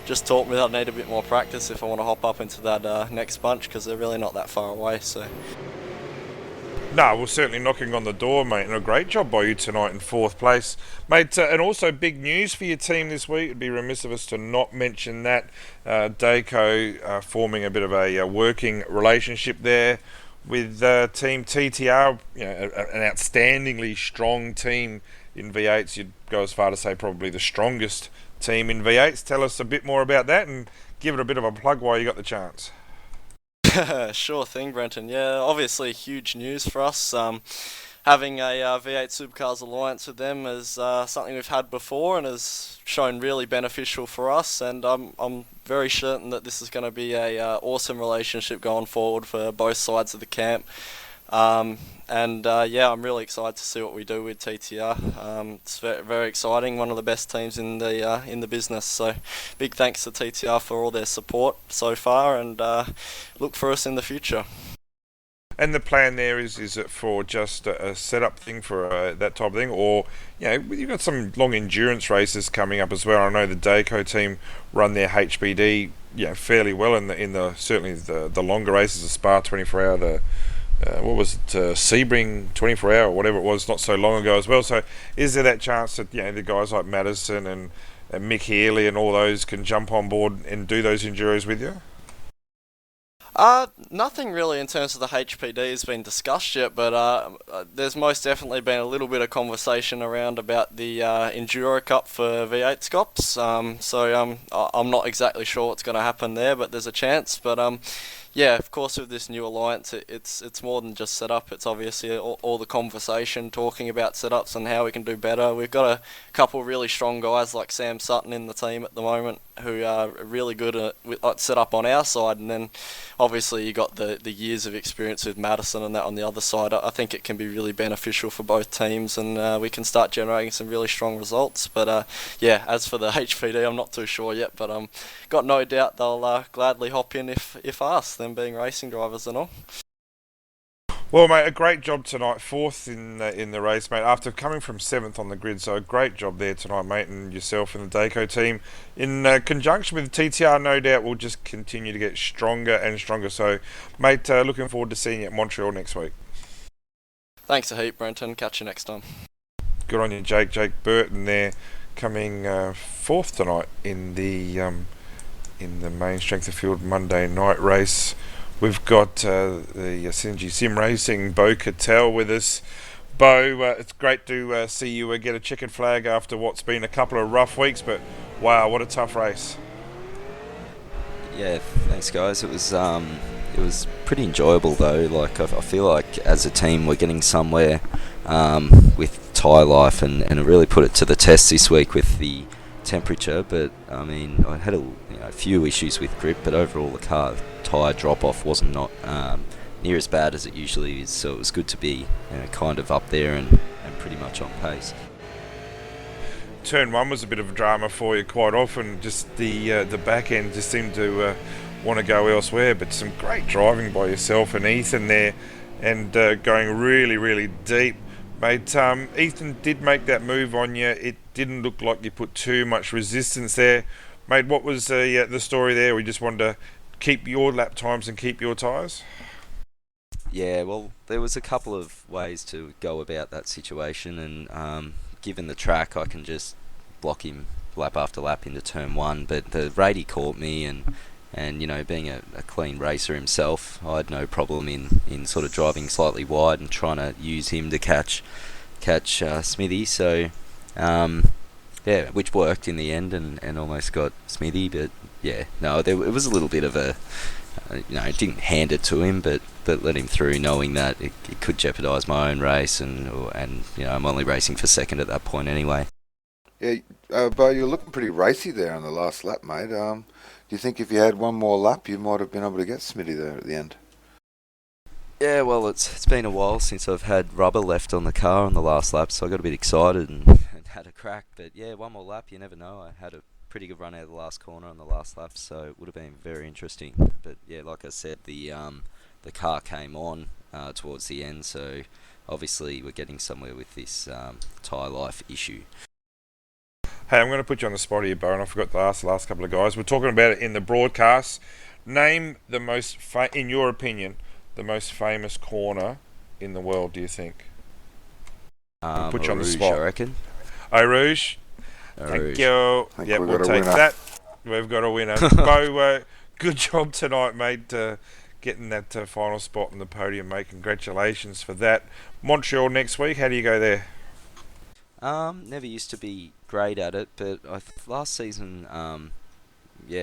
just taught me that I need a bit more practice if I want to hop up into that next bunch, because they're really not that far away. So. No, we're certainly knocking on the door, mate, and a great job by you tonight in 4th place. Mate, and also big news for your team this week. It'd be remiss of us to not mention that. Dayco forming a bit of a working relationship there with Team TTR, an outstandingly strong team in V8s. You'd go as far to say probably the strongest team in V8s. Tell us a bit more about that and give it a bit of a plug while you got the chance. Sure thing, Brenton. Yeah, obviously huge news for us. Having a V8 Supercars alliance with them is something we've had before and has shown really beneficial for us, and I'm very certain that this is going to be a awesome relationship going forward for both sides of the camp. I'm really excited to see what we do with TTR. It's very, very exciting. One of the best teams in the business. So, big thanks to TTR for all their support so far, and look for us in the future. And the plan there is it for just a setup thing for that type of thing, or you've got some long endurance races coming up as well. I know the Dayco team run their HPD fairly well in the certainly the longer races, the Spa 24 hour, the Sebring 24 hour, or whatever it was, not so long ago as well. So is there that chance that the guys like Madison and Mick Healy and all those can jump on board and do those enduros with you? Nothing really in terms of the HPD has been discussed yet, but there's most definitely been a little bit of conversation around about the Enduro Cup for V8 Scops. I'm not exactly sure what's going to happen there, but there's a chance. But yeah, of course, with this new alliance, it's more than just setup. It's obviously all the conversation, talking about setups and how we can do better. We've got a couple of really strong guys like Sam Sutton in the team at the moment who are really good at setup on our side, and then obviously you got the years of experience with Madison and that on the other side. I think it can be really beneficial for both teams, and we can start generating some really strong results. But yeah, as for the HPD, I'm not too sure yet, but got no doubt they'll gladly hop in if asked, them being racing drivers and all. Well, mate, a great job tonight, fourth in the race, mate. After coming from seventh on the grid, so a great job there tonight, mate, and yourself and the Daco team in conjunction with TTR. No doubt will just continue to get stronger and stronger. So, mate, looking forward to seeing you at Montreal next week. Thanks a heap, Brenton. Catch you next time. Good on you, Jake. Jake Burton there, coming fourth tonight in the main strength of field Monday night race. We've got the Synergy Sim Racing Bo Cattell with us. Bo, it's great to see you get a checkered flag after what's been a couple of rough weeks, but wow, what a tough race. Yeah, thanks guys. It was pretty enjoyable though. Like I feel like as a team we're getting somewhere with tyre life, and it really put it to the test this week with the temperature. But I mean, I had a few issues with grip, but overall the car tyre drop off wasn't near as bad as it usually is. So it was good to be kind of up there and pretty much on pace. Turn one was a bit of a drama for you quite often. Just the back end just seemed to want to go elsewhere, but some great driving by yourself and Ethan there, and going really, really deep. Mate, Ethan did make that move on you. It didn't look like you put too much resistance there. Mate, what was the story there? We just wanted to keep your lap times and keep your tyres? Yeah, well, there was a couple of ways to go about that situation, and given the track, I can just block him lap after lap into turn one. But the Rady caught me, and being a clean racer himself, I had no problem in sort of driving slightly wide and trying to use him to catch Smithy. So yeah, which worked in the end, and almost got Smithy. But yeah, no, it was a little bit of a didn't hand it to him, but let him through, knowing that it could jeopardise my own race, and I'm only racing for second at that point anyway. Yeah, Bo, you're looking pretty racy there on the last lap, mate. Do you think if you had one more lap, you might have been able to get Smitty there at the end? Yeah, well, it's been a while since I've had rubber left on the car on the last lap, so I got a bit excited and had a crack. But yeah, one more lap, you never know. I had a pretty good run out of the last corner on the last lap, so it would have been very interesting. But yeah, like I said, the car came on towards the end, so obviously we're getting somewhere with this tyre life issue. Hey, I'm going to put you on the spot here, Bo, and I forgot to ask the last couple of guys. We're talking about it in the broadcast. Name the most, in your opinion, the most famous corner in the world, do you think? I'll put you on the spot. I reckon. Eau Rouge. Thank you. Yeah, we'll take that. We've got a winner. Bo, good job tonight, mate, getting that final spot on the podium, mate. Congratulations for that. Montreal next week, how do you go there? Never used to be great at it, but last season,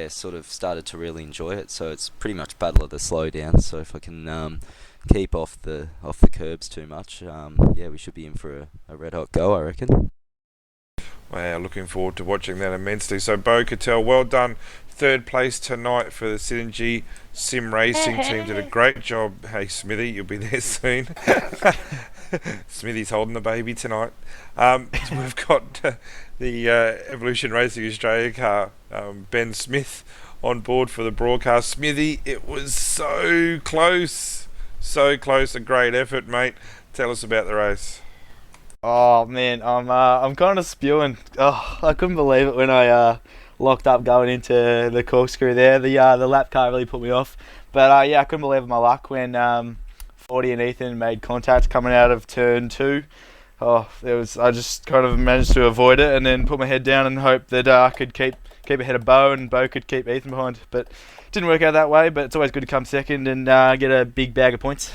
sort of started to really enjoy it. So it's pretty much battle of the slowdown. So if I can keep off the curbs too much, we should be in for a red hot go, I reckon. Wow, looking forward to watching that immensely. So Bo Cattell, well done. Third place tonight for the Synergy Sim Racing team. Did a great job. Hey, Smithy, you'll be there soon. Smithy's holding the baby tonight. We've got the Evolution Racing Australia car, Ben Smith, on board for the broadcast. Smithy, it was so close. So close. A great effort, mate. Tell us about the race. Oh man, I'm kind of spewing. Oh, I couldn't believe it when I locked up going into the corkscrew there. The lap car really put me off, but I couldn't believe my luck when 40 and Ethan made contact coming out of turn 2. I just kind of managed to avoid it and then put my head down and hope that I could keep ahead of Bo, and Bo could keep Ethan behind. But it didn't work out that way. But it's always good to come second and get a big bag of points.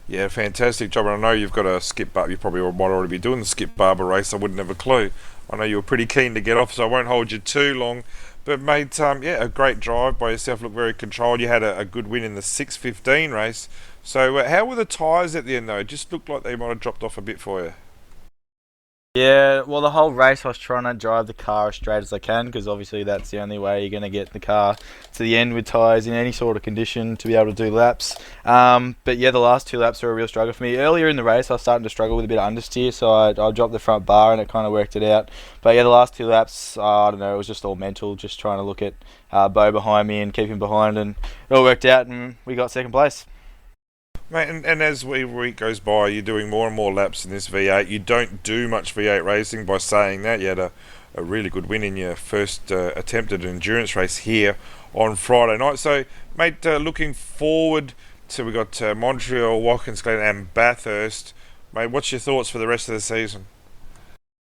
Yeah, fantastic job. And I know you've got a skip bar. You probably might already be doing the skip barber race. I wouldn't have a clue. I know you were pretty keen to get off, so I won't hold you too long. But mate, a great drive by yourself. Looked very controlled. You had a good win in the 6:15 race. So how were the tyres at the end though? It just looked like they might have dropped off a bit for you. Yeah, well, the whole race I was trying to drive the car as straight as I can, because obviously that's the only way you're going to get the car to the end with tyres in any sort of condition to be able to do laps. But yeah, the last 2 laps were a real struggle for me. Earlier in the race I was starting to struggle with a bit of understeer, so I dropped the front bar and it kind of worked it out. But yeah, the last 2 laps, I don't know, it was just all mental, just trying to look at Bo behind me and keep him behind, and it all worked out and we got second place. Mate, and as week goes by, you're doing more and more laps in this V8. You don't do much V8 racing. By saying that, you had a really good win in your first attempted endurance race here on Friday night. So, mate, looking forward to, we got Montreal, Watkins Glen and Bathurst. Mate, what's your thoughts for the rest of the season?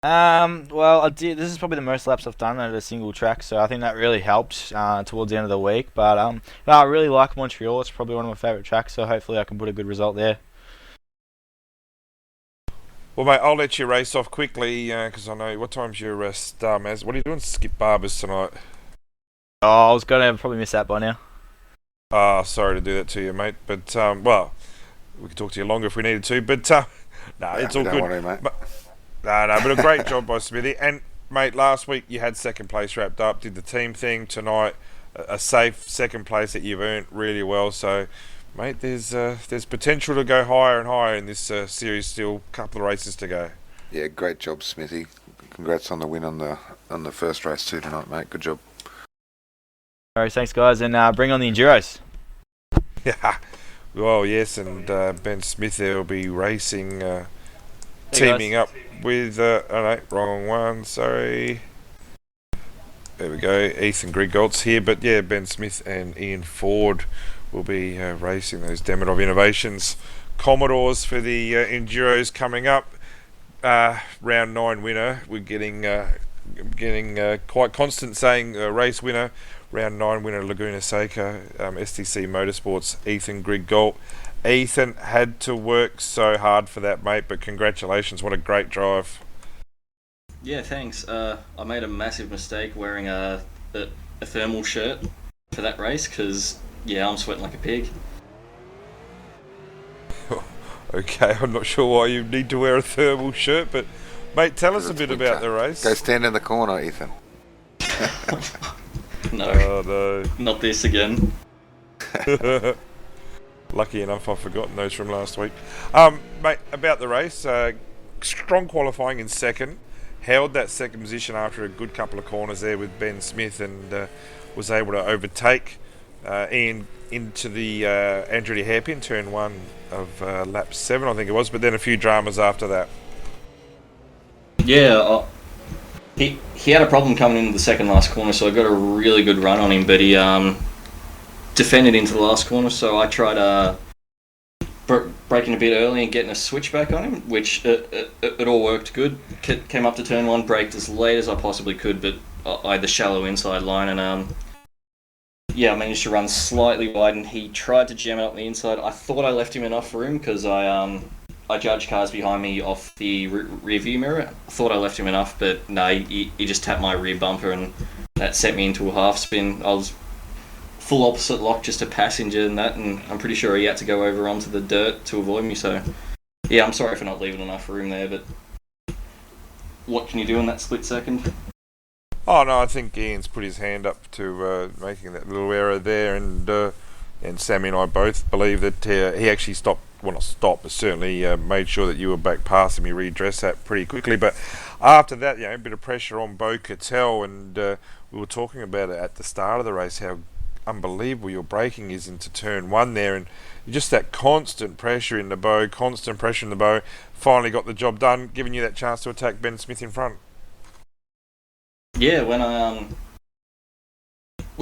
Well, I did. This is probably the most laps I've done at a single track, so I think that really helped towards the end of the week. But no, I really like Montreal. It's probably one of my favourite tracks, so hopefully I can put a good result there. Well, mate, I'll let you race off quickly because I know what time's your star, Maz. What are you doing, Skip Barbers tonight? Oh, I was going to probably miss that by now. Sorry to do that to you, mate. But well, we could talk to you longer if we needed to. But no, it's all don't good. worry, mate. But a great job by Smithy. And mate, last week you had second place wrapped up. Did the team thing tonight. A safe second place that you've earned really well. So, mate, there's potential to go higher and higher in this series. Still a couple of races to go. Yeah, great job, Smithy. Congrats on the win on the first race too tonight, mate. Good job. Alright, thanks guys, and bring on the Enduros. Yeah. Well, yes, and Ben Smith there will be racing, Hey, teaming guys. up with. Oh no, wrong one. Sorry. There we go. Ethan Grigolt's here, but yeah, Ben Smith and Ian Ford will be racing those Demidov Innovations Commodores for the Enduros coming up. Round 9 winner. We're getting quite constant saying race winner. Round 9 winner Laguna Seca, STC Motorsports, Ethan Grigolt. Ethan had to work so hard for that, mate, but congratulations, what a great drive. Yeah, thanks. I made a massive mistake wearing a thermal shirt for that race because, yeah, I'm sweating like a pig. Okay, I'm not sure why you need to wear a thermal shirt, but mate, tell us a bit about the race. Go stand in the corner, Ethan. No, Oh no. not this again. Lucky enough, I've forgotten those from last week. Mate, about the race, strong qualifying in second. Held that second position after a good couple of corners there with Ben Smith and was able to overtake Ian into the Andretti hairpin, turn 1 of lap 7, I think it was, but then a few dramas after that. Yeah, he had a problem coming into the second last corner, so I got a really good run on him, but he defended into the last corner, so I tried braking a bit early and getting a switchback on him, which it all worked good. Came up to turn 1, braked as late as I possibly could, but I had the shallow inside line, and yeah, I managed to run slightly wide, and he tried to jam it up the inside. I thought I left him enough room because I judged cars behind me off the rear view mirror. I thought I left him enough, but no, he just tapped my rear bumper and that sent me into a half spin. I was full opposite lock, just a passenger and that, and I'm pretty sure he had to go over onto the dirt to avoid me, so yeah, I'm sorry for not leaving enough room there, but what can you do in that split second? Oh no, I think Ian's put his hand up to making that little error there, and Sammy and I both believe that he actually stopped. Well, not stopped, but certainly made sure that you were back past him. He redressed that pretty quickly. But after that, a bit of pressure on Bo Cattell, and we were talking about it at the start of the race, how unbelievable your braking is into turn 1 there, and just that constant pressure in the bow, finally got the job done, giving you that chance to attack Ben Smith in front. Yeah, when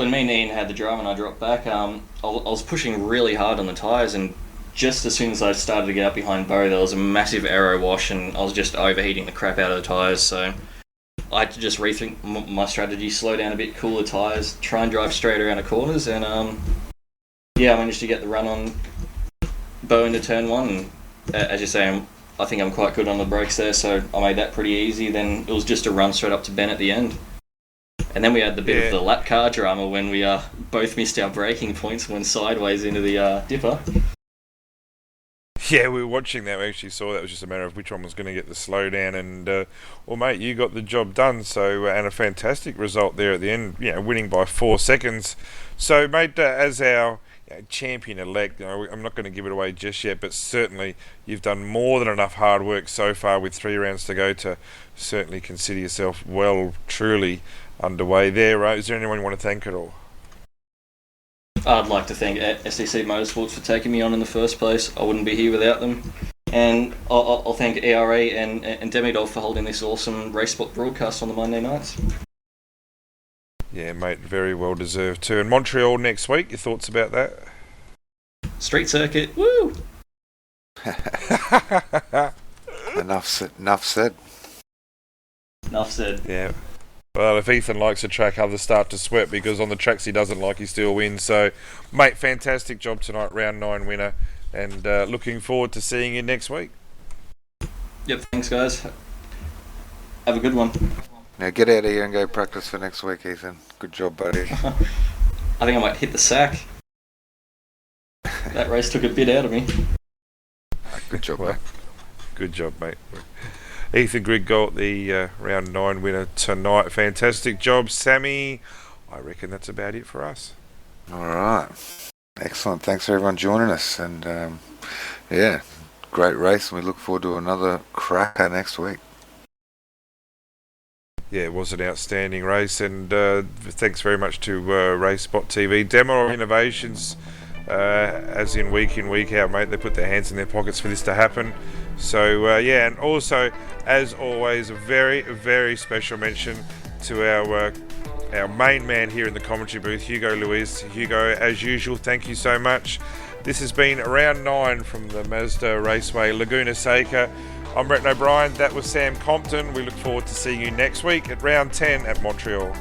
me and Ian had the drum and I dropped back, I was pushing really hard on the tyres, and just as soon as I started to get up behind Bo, there was a massive aero wash, and I was just overheating the crap out of the tyres, so I had to just rethink my strategy, slow down a bit, cool the tyres, try and drive straight around the corners, and yeah, I managed to get the run on Bo into turn 1, and as you say, I think I'm quite good on the brakes there, so I made that pretty easy. Then it was just a run straight up to Ben at the end. And then we had the bit of the lap car drama when we both missed our braking points and went sideways into the dipper. Yeah, we were watching that. We actually saw that. It was just a matter of which one was going to get the slowdown. And, well, mate, you got the job done. So, and a fantastic result there at the end, winning by 4 seconds. So, mate, as our champion-elect, I'm not going to give it away just yet, but certainly you've done more than enough hard work so far with 3 rounds to go to certainly consider yourself truly underway there. Is there anyone you want to thank at all? I'd like to thank SDC Motorsports for taking me on in the first place. I wouldn't be here without them. And I'll thank ERA and Demidov for holding this awesome Race Spot broadcast on the Monday nights. Yeah, mate, very well deserved too. And Montreal next week, your thoughts about that? Street circuit, woo! Enough said. Enough said. Yeah. Well, if Ethan likes a track, others start to sweat because on the tracks he doesn't like, he still wins. So, mate, fantastic job tonight, round 9 winner. And looking forward to seeing you next week. Yep, thanks guys. Have a good one. Now get out of here and go practice for next week, Ethan. Good job, buddy. I think I might hit the sack. That race took a bit out of me. Good job, mate. Good job, mate. Ethan Griggold, the round 9 winner tonight. Fantastic job, Sammy. I reckon that's about it for us. All right. Excellent. Thanks for everyone joining us. And yeah, great race. And we look forward to another cracker next week. Yeah, it was an outstanding race. And thanks very much to RaceSpotTV. Demo Innovations, as in, week out, mate. They put their hands in their pockets for this to happen. So, yeah, and also, as always, a very, very special mention to our main man here in the commentary booth, Hugo Luis. Hugo, as usual, thank you so much. This has been round 9 from the Mazda Raceway, Laguna Seca. I'm Brett O'Brien. That was Sam Compton. We look forward to seeing you next week at round 10 at Montreal.